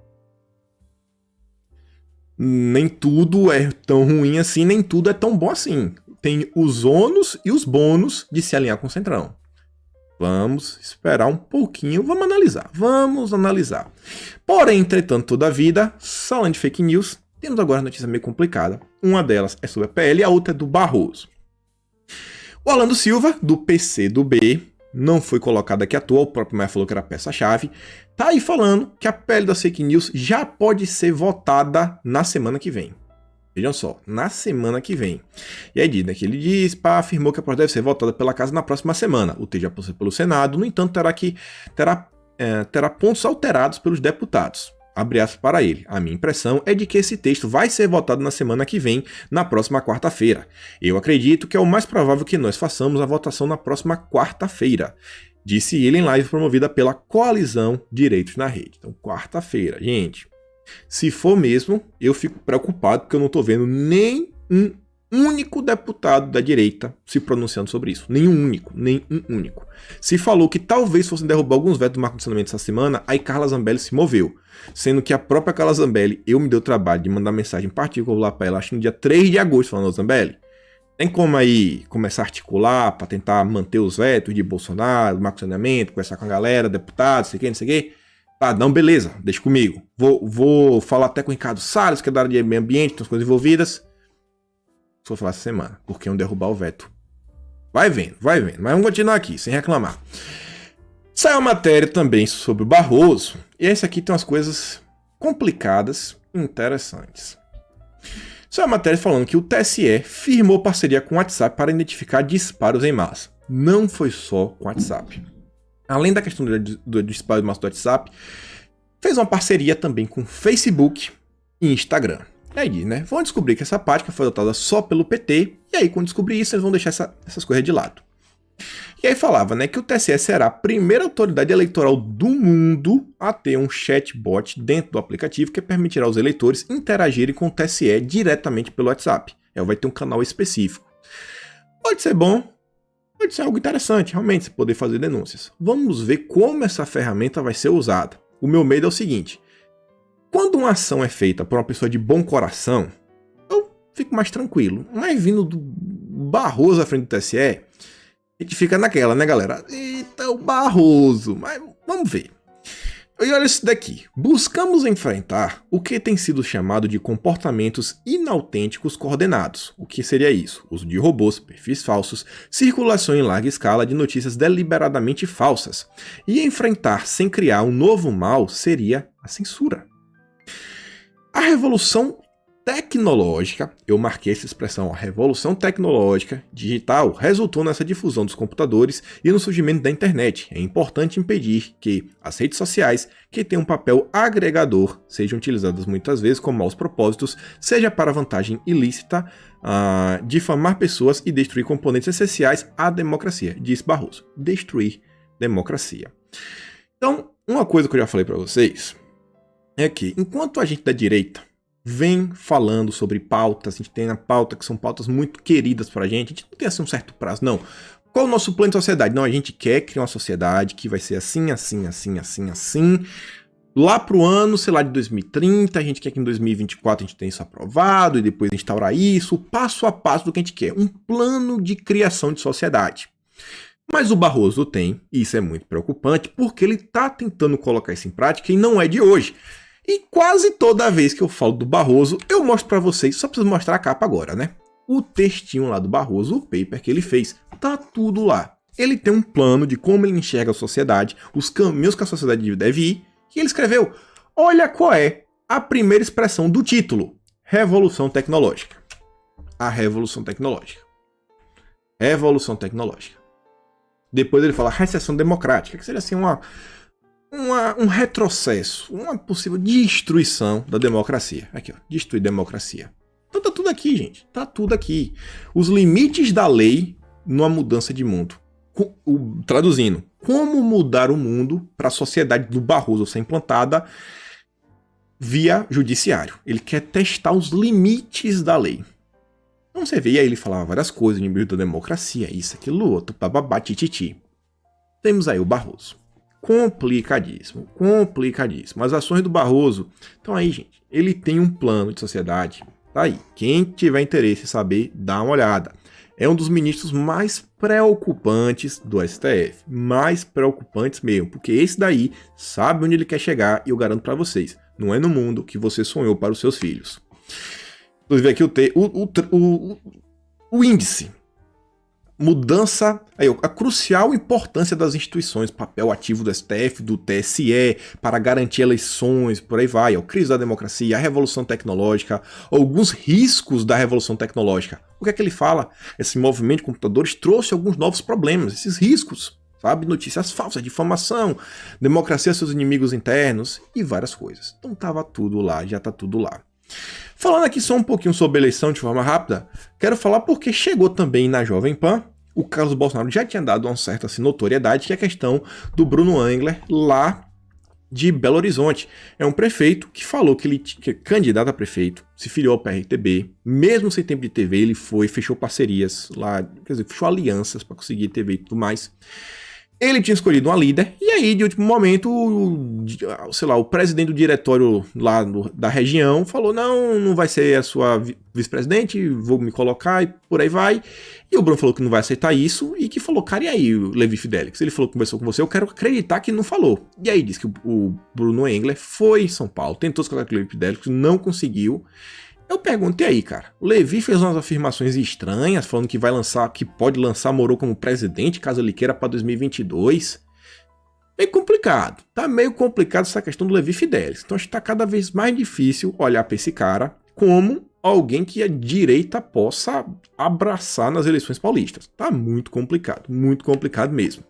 Nem tudo é tão ruim assim, nem tudo é tão bom assim. Tem os ônus e os bônus de se alinhar com o Centrão. Vamos esperar um pouquinho, vamos analisar. Porém, entretanto, toda a vida, falando de fake news, temos agora uma notícia meio complicada. Uma delas é sobre a PL e a outra é do Barroso. O Orlando Silva, do PCdoB, não foi colocado aqui à toa, o próprio Maia falou que era peça-chave, tá aí falando que a PL das fake news já pode ser votada na semana que vem. Vejam só, na semana que vem. E aí diz, né, que ele diz, afirmou que a proposta deve ser votada pela casa na próxima semana. O texto já passou pelo Senado, no entanto, terá pontos alterados pelos deputados. Abre aspas para ele. A minha impressão é de que esse texto vai ser votado na semana que vem, na próxima quarta-feira. Eu acredito que é o mais provável que nós façamos a votação na próxima quarta-feira. Disse ele em live promovida pela Coalizão Direitos na Rede. Então, quarta-feira, gente. Se for mesmo, eu fico preocupado porque eu não estou vendo nem um único deputado da direita se pronunciando sobre isso. Nem um único. Se falou que talvez fossem derrubar alguns vetos do marco de saneamento essa semana, aí Carla Zambelli se moveu. Sendo que a própria Carla Zambelli, eu me dei o trabalho de mandar mensagem particular para ela, acho que no dia 3 de agosto, falando, Zambelli, tem como aí começar a articular para tentar manter os vetos de Bolsonaro, marco de saneamento, conversar com a galera, deputados, não sei o quê. Tá, não, beleza, deixa comigo. Vou falar até com o Ricardo Salles, que é da área de meio ambiente, tem as coisas envolvidas. Só falar essa semana, porque iam derrubar o veto. Vai vendo. Mas vamos continuar aqui, sem reclamar. Saiu a matéria também sobre o Barroso, e esse aqui tem umas coisas complicadas e interessantes. Saiu a matéria falando que o TSE firmou parceria com o WhatsApp para identificar disparos em massa. Não foi só com o WhatsApp. Além da questão do disparo de massa do WhatsApp, fez uma parceria também com Facebook e Instagram. E aí diz, né? Vão descobrir que essa prática foi adotada só pelo PT, e aí quando descobrir isso, eles vão deixar essas coisas de lado. E aí falava, né, que o TSE será a primeira autoridade eleitoral do mundo a ter um chatbot dentro do aplicativo que permitirá aos eleitores interagirem com o TSE diretamente pelo WhatsApp. Vai ter um canal específico. Pode ser bom, pode ser algo interessante, realmente, você poder fazer denúncias. Vamos ver como essa ferramenta vai ser usada. O meu medo é o seguinte: quando uma ação é feita por uma pessoa de bom coração, eu fico mais tranquilo. Mas vindo do Barroso à frente do TSE, a gente fica naquela, né, galera? Eita, o Barroso. Mas vamos ver. E olha isso daqui. Buscamos enfrentar o que tem sido chamado de comportamentos inautênticos coordenados. O que seria isso? Uso de robôs, perfis falsos, circulação em larga escala de notícias deliberadamente falsas. E enfrentar sem criar um novo mal seria a censura. A revolução tecnológica, eu marquei essa expressão, a revolução tecnológica digital resultou nessa difusão dos computadores e no surgimento da internet. É importante impedir que as redes sociais, que têm um papel agregador, sejam utilizadas muitas vezes com maus propósitos, seja para vantagem ilícita, difamar pessoas e destruir componentes essenciais à democracia, diz Barroso. Destruir democracia. Então, uma coisa que eu já falei para vocês é que, enquanto a gente da direita vem falando sobre pautas, a gente tem na pauta que são pautas muito queridas pra gente, a gente não tem assim um certo prazo, não. Qual é o nosso plano de sociedade? Não, a gente quer criar uma sociedade que vai ser assim, assim, assim, assim, assim, lá pro ano, sei lá, de 2030, a gente quer que em 2024 a gente tenha isso aprovado e depois instaurar isso, passo a passo do que a gente quer. Um plano de criação de sociedade. Mas o Barroso tem, e isso é muito preocupante, porque ele está tentando colocar isso em prática e não é de hoje. E quase toda vez que eu falo do Barroso, eu mostro para vocês, só preciso mostrar a capa agora, né? O textinho lá do Barroso, o paper que ele fez, tá tudo lá. Ele tem um plano de como ele enxerga a sociedade, os caminhos que a sociedade deve ir, e ele escreveu, olha qual é a primeira expressão do título, Revolução Tecnológica. A Revolução Tecnológica. Revolução Tecnológica. Depois ele fala recessão democrática, que seria assim um retrocesso, uma possível destruição da democracia. Aqui, ó, destruir democracia. Então tá tudo aqui, gente. Tá tudo aqui. Os limites da lei numa mudança de mundo. Traduzindo, como mudar o mundo para a sociedade do Barroso ser implantada via judiciário. Ele quer testar os limites da lei. Então você vê, e aí ele falava várias coisas, inimigo da democracia, isso, aquilo, outro, bababá, tititi. Temos aí o Barroso. Complicadíssimo, complicadíssimo. As ações do Barroso, então aí, gente, ele tem um plano de sociedade, tá aí. Quem tiver interesse em saber, dá uma olhada. É um dos ministros mais preocupantes do STF, mais preocupantes mesmo, porque esse daí sabe onde ele quer chegar e eu garanto para vocês, não é no mundo que você sonhou para os seus filhos. Inclusive aqui o índice, mudança, aí, a crucial importância das instituições, papel ativo do STF, do TSE, para garantir eleições, por aí vai, a crise da democracia, a revolução tecnológica, alguns riscos da revolução tecnológica. O que é que ele fala? Esse movimento de computadores trouxe alguns novos problemas, esses riscos, sabe? Notícias falsas, difamação, democracia seus inimigos internos e várias coisas. Então tava tudo lá, já tá tudo lá. Falando aqui só um pouquinho sobre a eleição de forma rápida, quero falar porque chegou também na Jovem Pan, o Carlos Bolsonaro já tinha dado uma certa assim, notoriedade, que é a questão do Bruno Engler lá de Belo Horizonte. É um prefeito que falou que ele que é candidato a prefeito, se filiou ao PRTB, mesmo sem tempo de TV, ele fechou parcerias lá, quer dizer, fechou alianças para conseguir TV e tudo mais. Ele tinha escolhido uma líder, e aí, de último momento, sei lá, o presidente do diretório lá da região falou, não vai ser a sua vice-presidente, vou me colocar e por aí vai. E o Bruno falou que não vai aceitar isso, e que falou, cara, e aí, o Levi Fidelix? Ele falou que conversou com você, eu quero acreditar que não falou. E aí, disse que o Bruno Engler foi em São Paulo, tentou se colocar com o Levi Fidelix, não conseguiu. Eu perguntei aí, cara, o Levi fez umas afirmações estranhas, falando que vai lançar, que pode lançar Moro como presidente, caso ele queira para 2022. Meio complicado, tá meio complicado essa questão do Levi Fidelix. Então acho que tá cada vez mais difícil olhar para esse cara como alguém que a direita possa abraçar nas eleições paulistas. Tá muito complicado mesmo.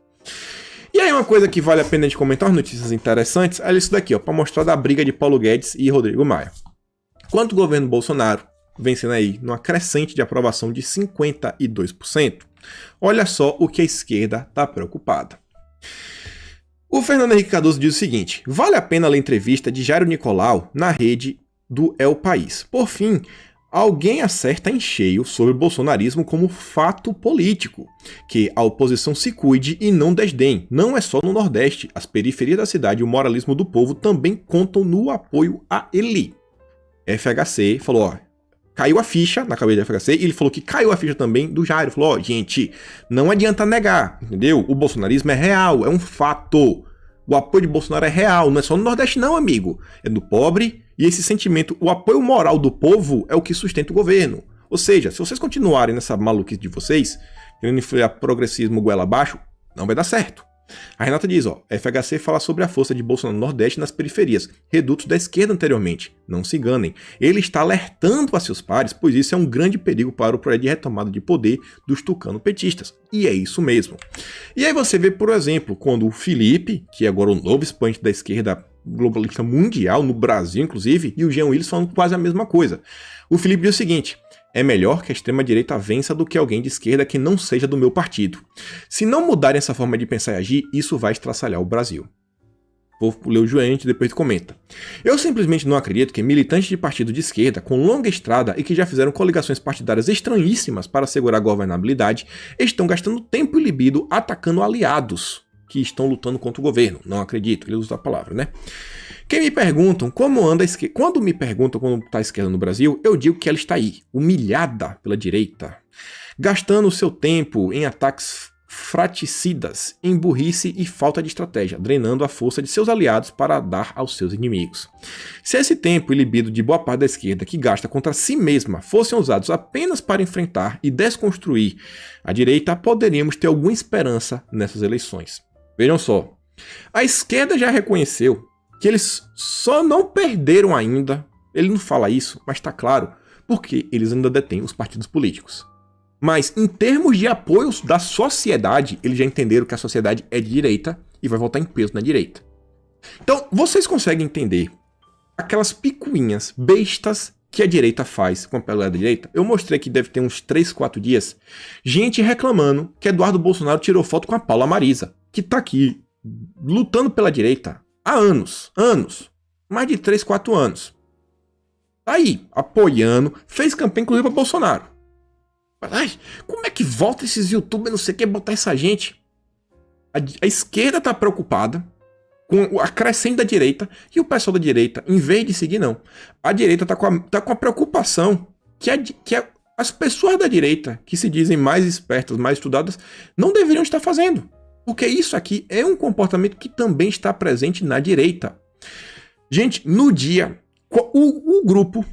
E aí uma coisa que vale a pena a gente comentar, umas notícias interessantes, é isso daqui, ó, para mostrar da briga de Paulo Guedes e Rodrigo Maia. Enquanto o governo Bolsonaro vem sendo aí numa crescente de aprovação de 52%, olha só o que a esquerda está preocupada. O Fernando Henrique Cardoso diz o seguinte, vale a pena ler a entrevista de Jairo Nicolau na rede do El País. Por fim, alguém acerta em cheio sobre o bolsonarismo como fato político, que a oposição se cuide e não desdém. Não é só no Nordeste, as periferias da cidade e o moralismo do povo também contam no apoio a ele. FHC falou, ó, caiu a ficha na cabeça do FHC e ele falou que caiu a ficha também do Jairo. Falou, ó, gente, não adianta negar, entendeu? O bolsonarismo é real, é um fato. O apoio de Bolsonaro é real, não é só no Nordeste não, amigo. É do pobre e esse sentimento, o apoio moral do povo é o que sustenta o governo. Ou seja, se vocês continuarem nessa maluquice de vocês, querendo enfiar progressismo goela abaixo, não vai dar certo. A Renata diz, ó, FHC fala sobre a força de Bolsonaro no Nordeste e nas periferias, redutos da esquerda anteriormente. Não se enganem. Ele está alertando a seus pares, pois isso é um grande perigo para o projeto de retomada de poder dos tucano-petistas. E é isso mesmo. E aí você vê, por exemplo, quando o Felipe, que é agora o novo expoente da esquerda globalista mundial, no Brasil inclusive, e o Jean Willis falando quase a mesma coisa. O Felipe diz o seguinte, é melhor que a extrema-direita vença do que alguém de esquerda que não seja do meu partido. Se não mudarem essa forma de pensar e agir, isso vai estraçalhar o Brasil. Vou ler o Joente e depois comenta. Eu simplesmente não acredito que militantes de partido de esquerda, com longa estrada e que já fizeram coligações partidárias estranhíssimas para assegurar a governabilidade, estão gastando tempo e libido atacando aliados. que estão lutando contra o governo. Não acredito, ele usa a palavra, né? Quem me perguntam como anda a esquerda, quando me perguntam como está a esquerda no Brasil, eu digo que ela está aí, humilhada pela direita, gastando o seu tempo em ataques fratricidas, em burrice e falta de estratégia, drenando a força de seus aliados para dar aos seus inimigos. Se esse tempo e libido de boa parte da esquerda que gasta contra si mesma fossem usados apenas para enfrentar e desconstruir a direita, poderíamos ter alguma esperança nessas eleições. Vejam só, a esquerda já reconheceu que eles só não perderam ainda, ele não fala isso, mas está claro, porque eles ainda detêm os partidos políticos. Mas em termos de apoios da sociedade, eles já entenderam que a sociedade é de direita e vai votar em peso na direita. Então, vocês conseguem entender aquelas picuinhas bestas que a direita faz com a pegada da direita? Eu mostrei que deve ter uns 3, 4 dias, gente reclamando que Eduardo Bolsonaro tirou foto com a Paula Marisa, que tá aqui lutando pela direita há anos, mais de 3, 4 anos. Tá aí, apoiando, fez campanha inclusive para Bolsonaro. Ai, como é que volta esses youtubers, não sei o que, botar essa gente? A esquerda tá preocupada com a crescente da direita e o pessoal da direita, em vez de seguir, não. A direita tá com a preocupação que as pessoas da direita, que se dizem mais espertas, mais estudadas, não deveriam estar fazendo. Porque isso aqui é um comportamento que também está presente na direita. Gente, no dia, o grupo,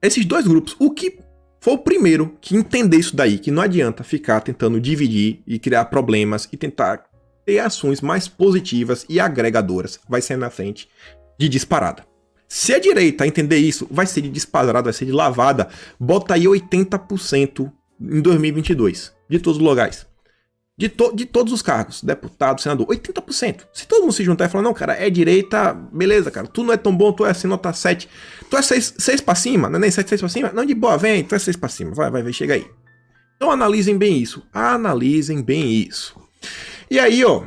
esses dois grupos, o que foi o primeiro que entender isso daí, que não adianta ficar tentando dividir e criar problemas e tentar ter ações mais positivas e agregadoras, vai ser na frente de disparada. Se a direita entender isso, vai ser de disparada, vai ser de lavada, bota aí 80% em 2022, de todos os lugares. De todos os cargos, deputado, senador, 80%. Se todo mundo se juntar e falar, não, cara, é direita, beleza, cara, tu não é tão bom, tu é assim, nota 7. Tu é 6 pra cima, não é nem 7, 6 pra cima? Não, de boa, vem, tu é 6 pra cima, vai, chega aí. Então analisem bem isso, E aí, ó,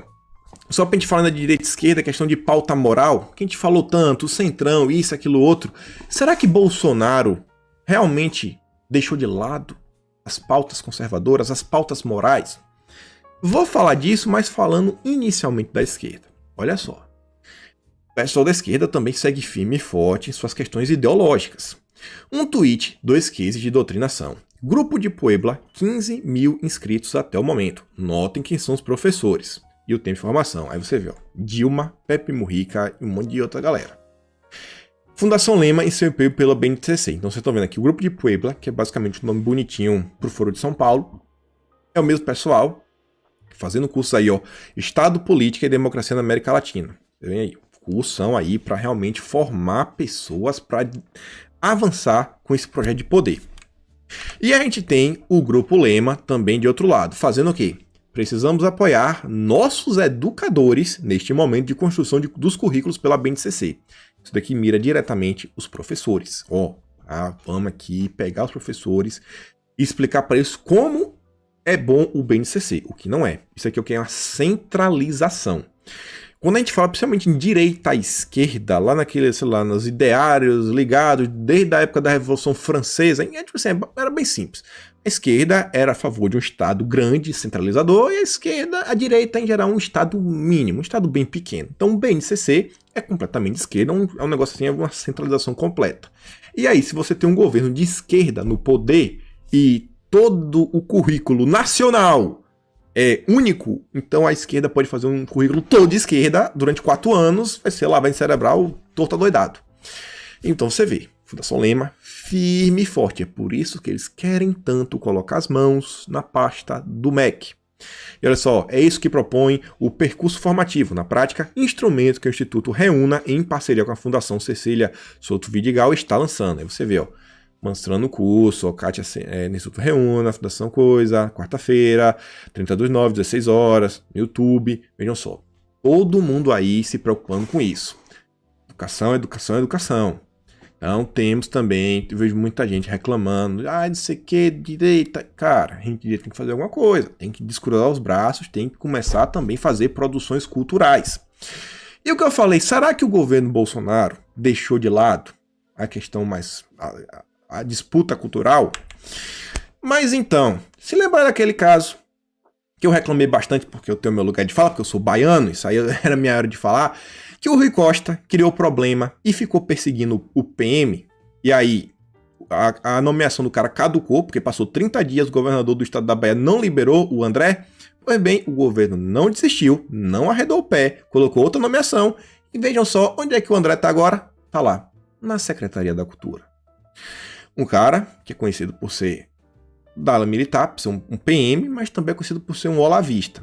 só pra gente falar de direita e esquerda, questão de pauta moral, que a gente falou tanto, o centrão, isso, aquilo, outro. Será que Bolsonaro realmente deixou de lado as pautas conservadoras, as pautas morais? Vou falar disso, mas falando inicialmente da esquerda. Olha só. O pessoal da esquerda também segue firme e forte em suas questões ideológicas. Um tweet, 2 cases de doutrinação. Grupo de Puebla, 15 mil inscritos até o momento. Notem quem são os professores. E o tempo de formação. Aí você vê, ó, Dilma, Pepe Mujica e um monte de outra galera. Fundação Lema e seu apoio pela BNCC. Então vocês estão vendo aqui o Grupo de Puebla, que é basicamente um nome bonitinho pro Foro de São Paulo. É o mesmo pessoal fazendo curso aí, ó, Estado, Política e Democracia na América Latina. Vem aí, cursão aí para realmente formar pessoas para avançar com esse projeto de poder. E a gente tem o Grupo Lema também de outro lado, fazendo o quê? Precisamos apoiar nossos educadores neste momento de construção dos currículos pela BNCC. Isso daqui mira diretamente os professores. Ó, vamos aqui pegar os professores e explicar para eles como é bom o BNCC, o que não é. Isso aqui é o que é uma centralização. Quando a gente fala principalmente em direita à esquerda, lá naqueles, sei lá, nos ideários ligados desde a época da Revolução Francesa, tipo assim, era bem simples. A esquerda era a favor de um Estado grande, centralizador, e a direita em geral um Estado mínimo, um Estado bem pequeno. Então o BNCC é completamente de esquerda, é um negócio assim, é uma centralização completa. E aí, se você tem um governo de esquerda no poder e todo o currículo nacional é único, então a esquerda pode fazer um currículo todo de esquerda durante 4 anos, vai ser lavagem cerebral, torto adoidado. Então você vê, Fundação Lema, firme e forte. É por isso que eles querem tanto colocar as mãos na pasta do MEC. E olha só, é isso que propõe o percurso formativo. Na prática, instrumento que o Instituto Reúna em parceria com a Fundação Cecília Souto Vidigal está lançando. Aí você vê, ó, mostrando o curso, ó, Kátia no Instituto Reúna, Fundação Coisa, quarta-feira, 30/9, 16 horas, no YouTube. Vejam só, todo mundo aí se preocupando com isso. Educação, educação, educação. Então temos também, eu vejo muita gente reclamando, não sei o que, direita. Cara, a gente tem que fazer alguma coisa, tem que descrurar os braços, tem que começar também a fazer produções culturais. E o que eu falei, será que o governo Bolsonaro deixou de lado a questão mais, a disputa cultural? Mas então, se lembrar daquele caso que eu reclamei bastante porque eu tenho meu lugar de fala, porque eu sou baiano, isso aí era minha hora de falar, que o Rui Costa criou problema e ficou perseguindo o PM, e aí a nomeação do cara caducou, porque passou 30 dias, o governador do estado da Bahia não liberou o André. Pois bem, o governo não desistiu, não arredou o pé, colocou outra nomeação, e vejam só onde é que o André tá agora. Tá lá, na Secretaria da Cultura. Um cara que é conhecido por ser da ala militar, por ser um PM, mas também é conhecido por ser um olavista.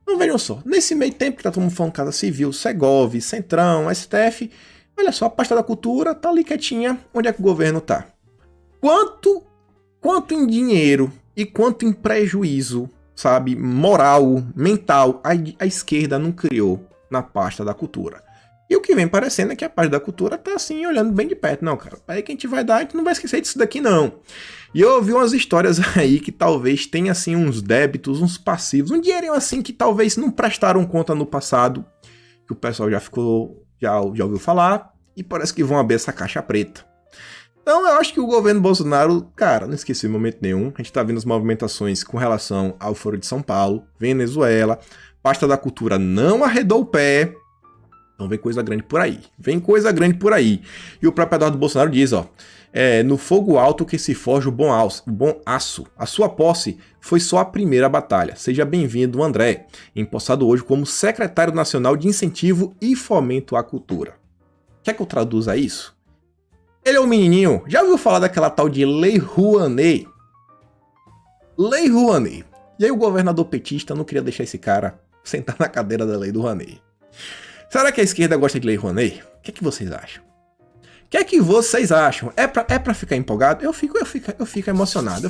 Então vejam só, nesse meio tempo que tá todo mundo falando Casa Civil, Segov, Centrão, STF, olha só, a pasta da cultura tá ali quietinha, onde é que o governo tá? Quanto em dinheiro e quanto em prejuízo, sabe, moral, mental, a esquerda não criou na pasta da cultura. E o que vem parecendo é que a parte da cultura tá assim, olhando bem de perto. Não, cara, aí que a gente vai dar, a gente não vai esquecer disso daqui, não. E eu ouvi umas histórias aí que talvez tenha, assim, uns débitos, uns passivos, um dinheirinho assim que talvez não prestaram conta no passado, que o pessoal já ouviu falar, e parece que vão abrir essa caixa preta. Então eu acho que o governo Bolsonaro, cara, não esqueci em momento nenhum, a gente tá vendo as movimentações com relação ao Foro de São Paulo, Venezuela, pasta da cultura não arredou o pé. Então vem coisa grande por aí. Vem coisa grande por aí. E o próprio Eduardo Bolsonaro diz, ó. No fogo alto que se forja o bom aço. A sua posse foi só a primeira batalha. Seja bem-vindo, André. Empossado hoje como secretário nacional de incentivo e fomento à cultura. Quer que eu traduza isso? Ele é um menininho. Já ouviu falar daquela tal de Lei Rouanet? Lei Rouanet. E aí o governador petista não queria deixar esse cara sentar na cadeira da Lei do Rouanet. Será que a esquerda gosta de Lei Rouanet? O que é que vocês acham? O que é que vocês acham? É pra ficar empolgado? Eu fico emocionado,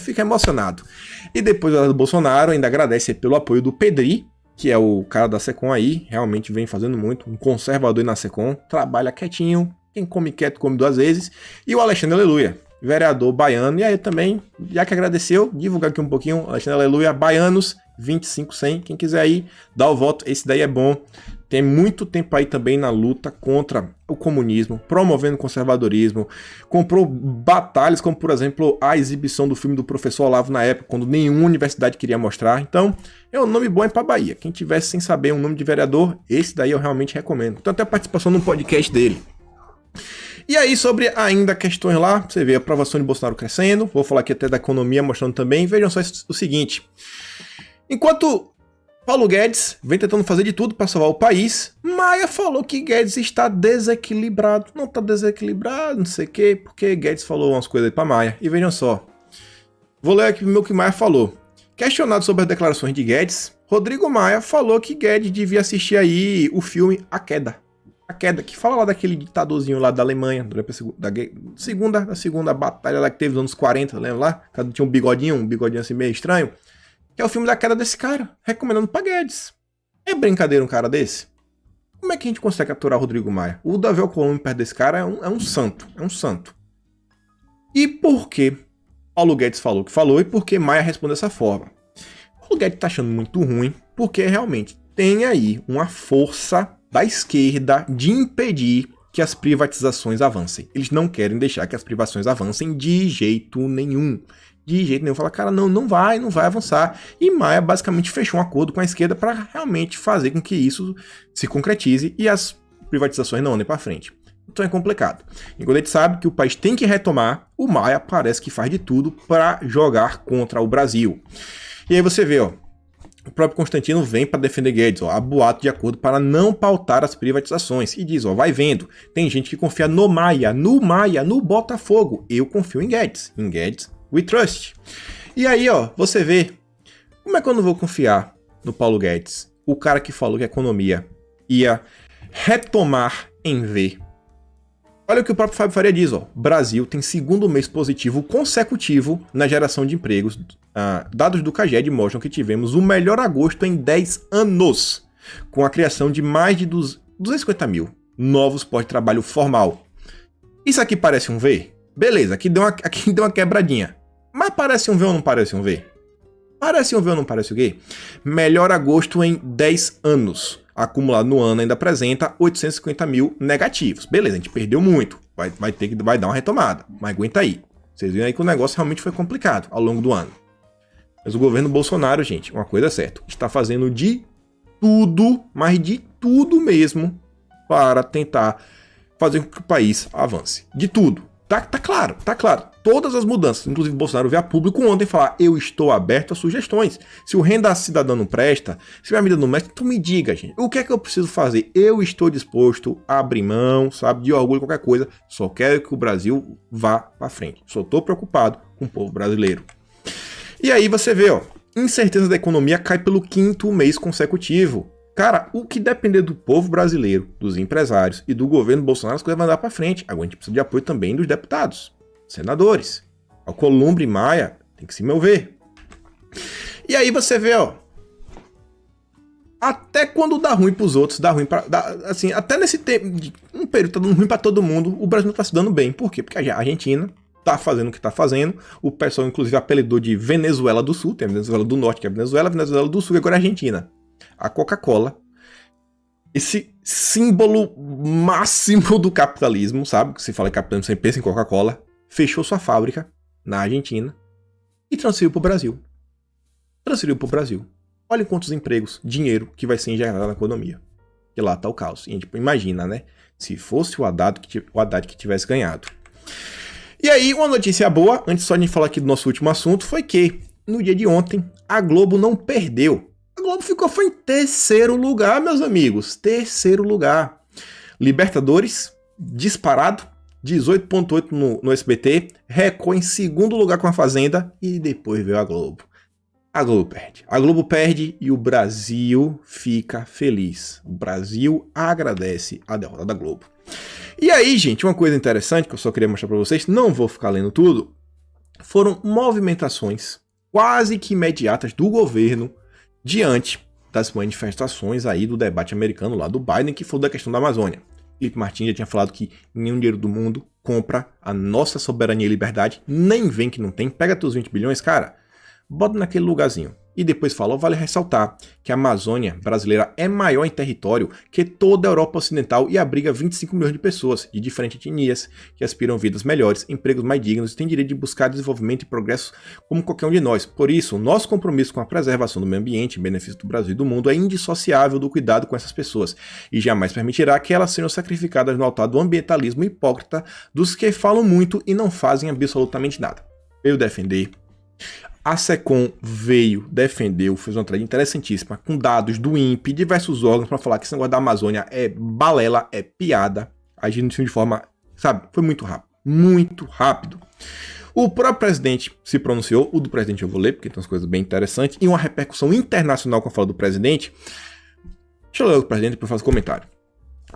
E depois o Bolsonaro ainda agradece pelo apoio do Pedri, que é o cara da Secom aí, realmente vem fazendo muito, um conservador na Secom, trabalha quietinho, quem come quieto come duas vezes, e o Alexandre Aleluia, vereador baiano, e aí também, já que agradeceu, divulgar aqui um pouquinho, Alexandre Aleluia, baianos, 25-100, quem quiser aí, dá o voto, esse daí é bom. Tem muito tempo aí também na luta contra o comunismo, promovendo o conservadorismo, comprou batalhas como, por exemplo, a exibição do filme do Professor Olavo na época, quando nenhuma universidade queria mostrar. Então, é um nome bom para Bahia. Quem tivesse sem saber um nome de vereador, esse daí eu realmente recomendo. Então, até a participação no podcast dele. E aí, sobre ainda questões lá, você vê a aprovação de Bolsonaro crescendo, vou falar aqui até da economia, mostrando também. Vejam só o seguinte, enquanto Paulo Guedes vem tentando fazer de tudo para salvar o país, Maia falou que Guedes está desequilibrado. Não está desequilibrado, não sei o quê, porque Guedes falou umas coisas aí para Maia. E vejam só, vou ler aqui o que Maia falou. Questionado sobre as declarações de Guedes, Rodrigo Maia falou que Guedes devia assistir aí o filme A Queda. A Queda, que fala lá daquele ditadorzinho lá da Alemanha, durante a segunda batalha lá que teve nos anos 40, lembra lá? Cada tinha um bigodinho assim meio estranho. Que é o filme da queda desse cara, recomendando pra Guedes. É brincadeira um cara desse? Como é que a gente consegue aturar Rodrigo Maia? O Davi Alcolumbre perto desse cara é um santo, E por que Paulo Guedes falou o que falou e por que Maia respondeu dessa forma? Paulo Guedes tá achando muito ruim, porque realmente tem aí uma força da esquerda de impedir que as privatizações avancem. Eles não querem deixar que as privatizações avancem de jeito nenhum. Fala, cara, não vai avançar. E Maia basicamente fechou um acordo com a esquerda para realmente fazer com que isso se concretize e as privatizações não andem para frente. Então é complicado. Enquanto a gente sabe que o país tem que retomar, o Maia parece que faz de tudo para jogar contra o Brasil. E aí você vê, ó, o próprio Constantino vem para defender Guedes, ó, há boato de acordo para não pautar as privatizações. E diz, ó, vai vendo, tem gente que confia no Maia, no Botafogo. Eu confio em Guedes. We trust. E aí, ó, você vê, como é que eu não vou confiar no Paulo Guedes? O cara que falou que a economia ia retomar em V. Olha o que o próprio Fábio Faria diz, ó. Brasil tem segundo mês positivo consecutivo na geração de empregos. Dados do CAGED mostram que tivemos o melhor agosto em 10 anos, com a criação de mais de 250 mil novos postos de trabalho formal. Isso aqui parece um V? Beleza, aqui deu uma quebradinha. Mas parece um V ou não parece um V? Parece um V ou não parece o quê? Melhor agosto em 10 anos. Acumulado no ano ainda apresenta 850 mil negativos. Beleza, a gente perdeu muito. Vai dar uma retomada. Mas aguenta aí. Vocês viram aí que o negócio realmente foi complicado ao longo do ano. Mas o governo Bolsonaro, gente, uma coisa é certa, está fazendo de tudo, mas de tudo mesmo, para tentar fazer com que o país avance. De tudo. Tá claro, tá claro. Todas as mudanças. Inclusive, o Bolsonaro veio a público ontem falar: eu estou aberto a sugestões. Se o renda cidadã não presta, se a medida não presta, tu me diga, gente. O que é que eu preciso fazer? Eu estou disposto a abrir mão, sabe, de orgulho, qualquer coisa. Só quero que o Brasil vá pra frente. Só tô preocupado com o povo brasileiro. E aí você vê, ó, incerteza da economia cai pelo 5º mês consecutivo. Cara, o que depender do povo brasileiro, dos empresários e do governo Bolsonaro, as coisas vão andar pra frente. Agora a gente precisa de apoio também dos deputados, senadores. Alcolumbre e Maia tem que se mover. E aí você vê, ó, até quando dá ruim pros outros, dá ruim pra... assim, até nesse tempo, um período tá dando ruim pra todo mundo, o Brasil não tá se dando bem. Por quê? Porque a Argentina tá fazendo o que tá fazendo. O pessoal, inclusive, apelidou de Venezuela do Sul. Tem a Venezuela do Norte, que é a Venezuela do Sul, e agora é a Argentina. A Coca-Cola, esse símbolo máximo do capitalismo, sabe? Que se fala em capitalismo, você pensa em Coca-Cola, fechou sua fábrica na Argentina e transferiu para o Brasil. Olha quantos empregos, dinheiro que vai ser injetado na economia. Que lá tá o caos. E a gente imagina, né? Se fosse o Haddad que tivesse ganhado. E aí, uma notícia boa, antes só de a gente falar aqui do nosso último assunto, foi que no dia de ontem a Globo não perdeu. A Globo foi em 3º lugar, meus amigos. 3º lugar. Libertadores, disparado, 18,8 no SBT. Record em 2º lugar com a Fazenda. E depois veio a Globo. A Globo perde. A Globo perde e o Brasil fica feliz. O Brasil agradece a derrota da Globo. E aí, gente, uma coisa interessante que eu só queria mostrar pra vocês, não vou ficar lendo tudo, foram movimentações quase que imediatas do governo diante das manifestações aí do debate americano lá do Biden, que foi da questão da Amazônia. Felipe Martins já tinha falado que nenhum dinheiro do mundo compra a nossa soberania e liberdade, nem vem que não tem, pega teus 20 bilhões, cara, bota naquele lugarzinho. E depois falou, vale ressaltar, que a Amazônia brasileira é maior em território que toda a Europa Ocidental e abriga 25 milhões de pessoas de diferentes etnias que aspiram vidas melhores, empregos mais dignos e têm direito de buscar desenvolvimento e progresso como qualquer um de nós. Por isso, o nosso compromisso com a preservação do meio ambiente em benefício do Brasil e do mundo é indissociável do cuidado com essas pessoas e jamais permitirá que elas sejam sacrificadas no altar do ambientalismo hipócrita dos que falam muito e não fazem absolutamente nada. Veio defender. A SECOM veio, defendeu, fez uma thread interessantíssima, com dados do INPE, diversos órgãos, para falar que esse negócio da Amazônia é balela, é piada, agindo de forma, sabe, foi muito rápido, muito rápido. O próprio presidente se pronunciou, o do presidente eu vou ler, porque tem umas coisas bem interessantes, e uma repercussão internacional com a fala do presidente. Deixa eu ler o presidente e depois faço comentário.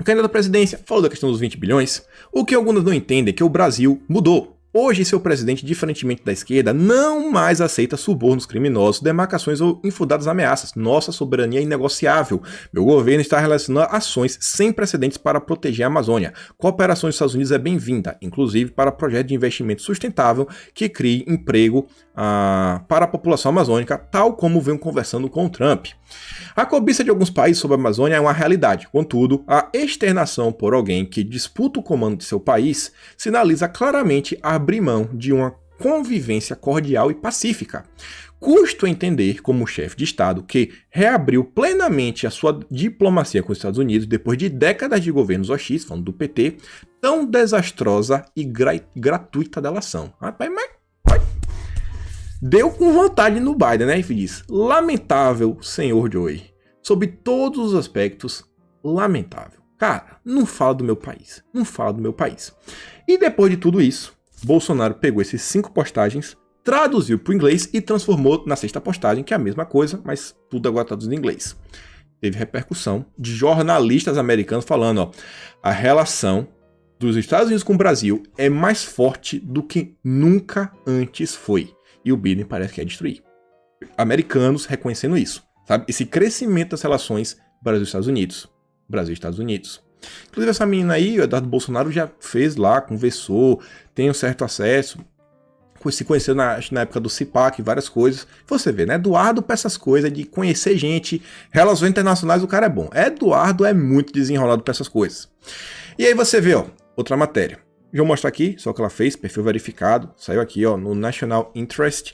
O candidato à presidência falou da questão dos 20 bilhões, o que alguns não entendem é que o Brasil mudou. Hoje, seu presidente, diferentemente da esquerda, não mais aceita subornos criminosos, demarcações ou infundadas ameaças. Nossa soberania é inegociável. Meu governo está relacionando ações sem precedentes para proteger a Amazônia. Cooperação dos Estados Unidos é bem-vinda, inclusive para projetos de investimento sustentável que crie emprego para a população amazônica, tal como venho conversando com o Trump. A cobiça de alguns países sobre a Amazônia é uma realidade. Contudo, a externação por alguém que disputa o comando de seu país sinaliza claramente abrir mão de uma convivência cordial e pacífica. Custo entender, como chefe de Estado, que reabriu plenamente a sua diplomacia com os Estados Unidos depois de décadas de governos hostis, falando do PT, tão desastrosa e gratuita delação. Rapaz, mas deu com vontade no Biden, né, infeliz? Lamentável, senhor Joey. Sob todos os aspectos, lamentável. Cara, não fala do meu país. Não fala do meu país. E depois de tudo isso, Bolsonaro pegou esses 5 postagens, traduziu para o inglês e transformou na 6ª postagem, que é a mesma coisa, mas tudo agora traduzido em inglês. Teve repercussão de jornalistas americanos falando, ó, a relação dos Estados Unidos com o Brasil é mais forte do que nunca antes foi. E o Biden parece que quer destruir. Americanos reconhecendo isso, sabe? Esse crescimento das relações Brasil-Estados Unidos. Brasil-Estados Unidos. Inclusive essa menina aí, o Eduardo Bolsonaro já fez lá, conversou, tem um certo acesso. Se conheceu na época do CIPAC, várias coisas. Você vê, né? Eduardo para essas coisas de conhecer gente, relações internacionais, o cara é bom. Eduardo é muito desenrolado para essas coisas. E aí você vê, ó, outra matéria. vou mostrar aqui, só que ela fez, perfil verificado, saiu aqui, ó, no National Interest.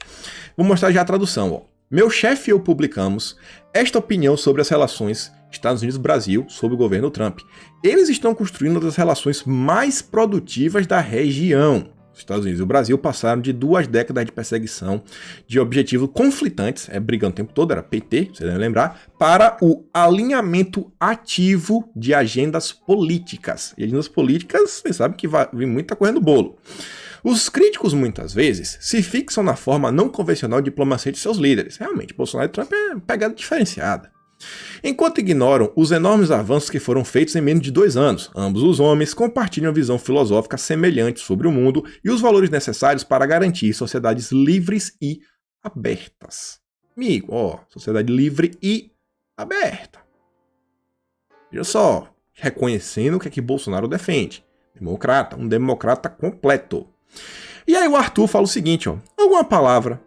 Vou mostrar já a tradução, ó. Meu chefe e eu publicamos esta opinião sobre as relações Estados Unidos-Brasil sob o governo Trump. Eles estão construindo uma das relações mais produtivas da região. Os Estados Unidos e o Brasil passaram de 2 décadas de perseguição de objetivos conflitantes, brigando o tempo todo, era PT, você deve lembrar, para o alinhamento ativo de agendas políticas. E agendas políticas, você sabe que vai vir muita coisa no bolo. Os críticos, muitas vezes, se fixam na forma não convencional de diplomacia de seus líderes. Realmente, Bolsonaro e Trump é pegada diferenciada. Enquanto ignoram os enormes avanços que foram feitos em menos de 2 anos, ambos os homens compartilham uma visão filosófica semelhante sobre o mundo e os valores necessários para garantir sociedades livres e abertas. Amigo, ó, sociedade livre e aberta. Veja só, reconhecendo o que é que Bolsonaro defende. Democrata, um democrata completo. E aí o Arthur fala o seguinte, ó, alguma palavra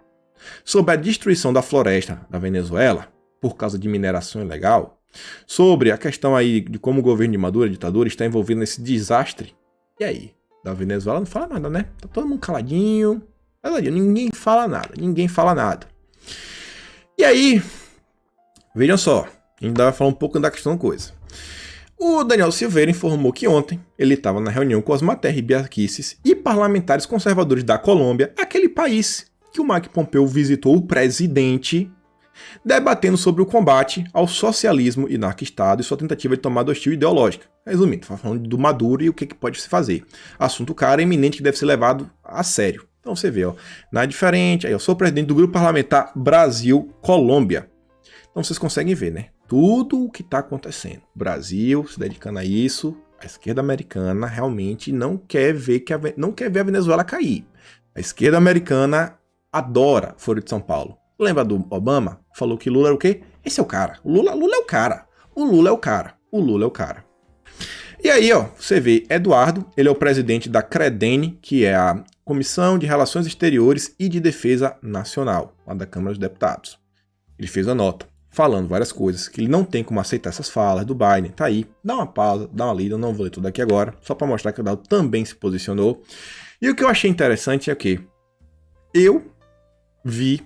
sobre a destruição da floresta da Venezuela por causa de mineração ilegal, sobre a questão aí de como o governo de Maduro, a ditadura, está envolvido nesse desastre. E aí? Da Venezuela não fala nada, né? Tá todo mundo caladinho. Ninguém fala nada. E aí, vejam só, ainda vai falar um pouco da questão da coisa. O Daniel Silveira informou que ontem ele estava na reunião com Osmater Ribiaquices e parlamentares conservadores da Colômbia, aquele país que o Mike Pompeo visitou o presidente, debatendo sobre o combate ao socialismo e narco-estado e sua tentativa de tomada hostil ideológica. Resumindo, falando do Maduro e o que pode se fazer. Assunto cara eminente que deve ser levado a sério. Então você vê, ó, nada diferente. Aí eu sou presidente do Grupo Parlamentar Brasil-Colômbia. Então vocês conseguem ver, né? Tudo o que está acontecendo. O Brasil se dedicando a isso, a esquerda americana realmente não quer ver a Venezuela cair. A esquerda americana adora o Foro de São Paulo. Lembra do Obama? Falou que Lula era o quê? Esse é o cara. O Lula é o cara. O Lula é o cara. E aí, ó, você vê, Eduardo, ele é o presidente da CREDENE, que é a Comissão de Relações Exteriores e de Defesa Nacional, lá da Câmara dos Deputados. Ele fez a nota, falando várias coisas, que ele não tem como aceitar essas falas do Biden. Tá aí, dá uma pausa, dá uma lida, eu não vou ler tudo aqui agora, só para mostrar que o Eduardo também se posicionou. E o que eu achei interessante é que eu vi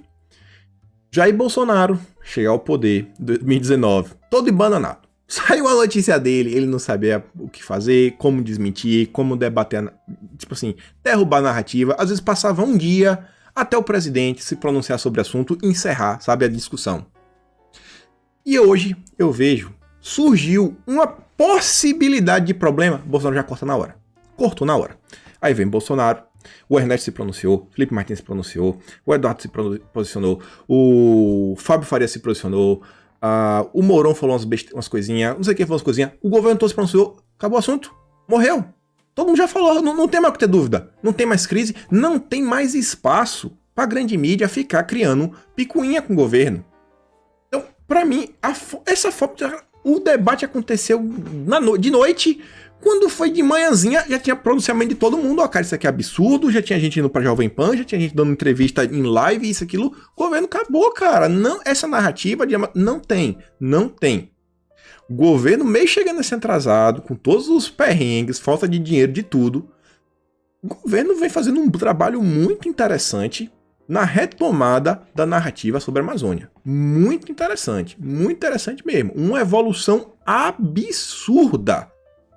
Jair Bolsonaro chegar ao poder em 2019, todo embananado. Saiu a notícia dele, ele não sabia o que fazer, como desmentir, como debater, tipo assim, derrubar a narrativa. Às vezes passava um dia até o presidente se pronunciar sobre o assunto e encerrar, sabe, a discussão. E hoje eu vejo, surgiu uma possibilidade de problema, Bolsonaro já cortou na hora. Aí vem Bolsonaro, o Ernesto se pronunciou, Felipe Martins se pronunciou, o Eduardo se posicionou, o Fábio Faria se posicionou, o Mourão falou umas coisinhas, não sei quem falou umas coisinhas, o governo todo se pronunciou, acabou o assunto, morreu. Todo mundo já falou, não tem mais o que ter dúvida, não tem mais crise, não tem mais espaço para a grande mídia ficar criando picuinha com o governo. Então, para mim, o debate aconteceu de noite. Quando foi de manhãzinha, já tinha pronunciamento de todo mundo. Ó, cara, isso aqui é absurdo. Já tinha gente indo pra Jovem Pan, já tinha gente dando entrevista em live, isso, aquilo. O governo acabou, cara. Não, essa narrativa não tem. O governo, meio chegando assim atrasado, com todos os perrengues, falta de dinheiro, de tudo. O governo vem fazendo um trabalho muito interessante na retomada da narrativa sobre a Amazônia. Muito interessante mesmo. Uma evolução absurda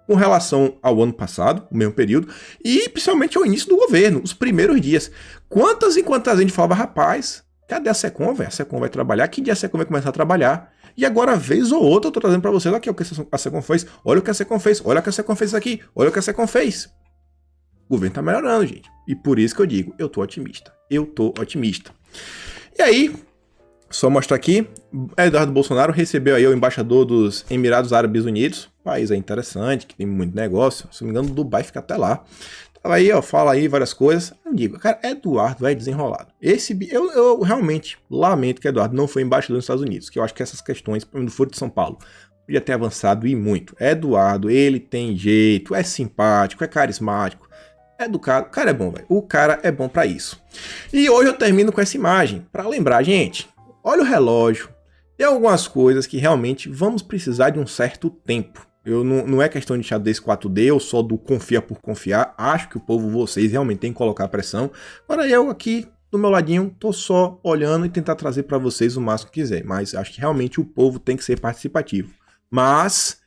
com relação ao ano passado, o mesmo período, e principalmente ao início do governo, os primeiros dias. Quantas e quantas a gente falava, rapaz, cadê a SECOM, velho? A SECOM vai trabalhar, que dia a SECOM vai começar a trabalhar? E agora, vez ou outra, eu tô trazendo pra vocês aqui o que a SECOM fez, olha o que a SECOM fez, olha o que a SECOM fez aqui, olha o que a SECOM fez. O governo tá melhorando, gente. E por isso que eu digo, eu tô otimista. E aí, só mostrar aqui, Eduardo Bolsonaro recebeu aí o embaixador dos Emirados Árabes Unidos, país é interessante, que tem muito negócio, se não me engano, Dubai fica até lá. Tava aí, ó, fala aí várias coisas. Eu digo, cara, Eduardo é desenrolado. Eu realmente lamento que Eduardo não foi embaixador nos Estados Unidos, que eu acho que essas questões, no Foro de São Paulo, podia ter avançado e muito. Eduardo, ele tem jeito, é simpático, é carismático, é educado, o cara é bom, velho. O cara é bom pra isso. E hoje eu termino com essa imagem, pra lembrar, gente, olha o relógio, tem algumas coisas que realmente vamos precisar de um certo tempo Não é questão de xadrez 4D ou só do confia por confiar. Acho que o povo, vocês, realmente tem que colocar pressão. Agora eu aqui, do meu ladinho, tô só olhando e tentar trazer para vocês o máximo que quiser. Mas acho que realmente o povo tem que ser participativo. Mas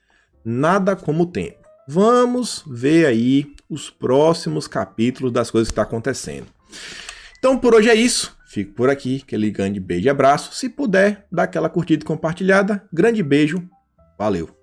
nada como o tempo. Vamos ver aí os próximos capítulos das coisas que estão acontecendo. Então por hoje é isso. Fico por aqui. Aquele grande beijo e abraço. Se puder, dá aquela curtida e compartilhada. Grande beijo. Valeu.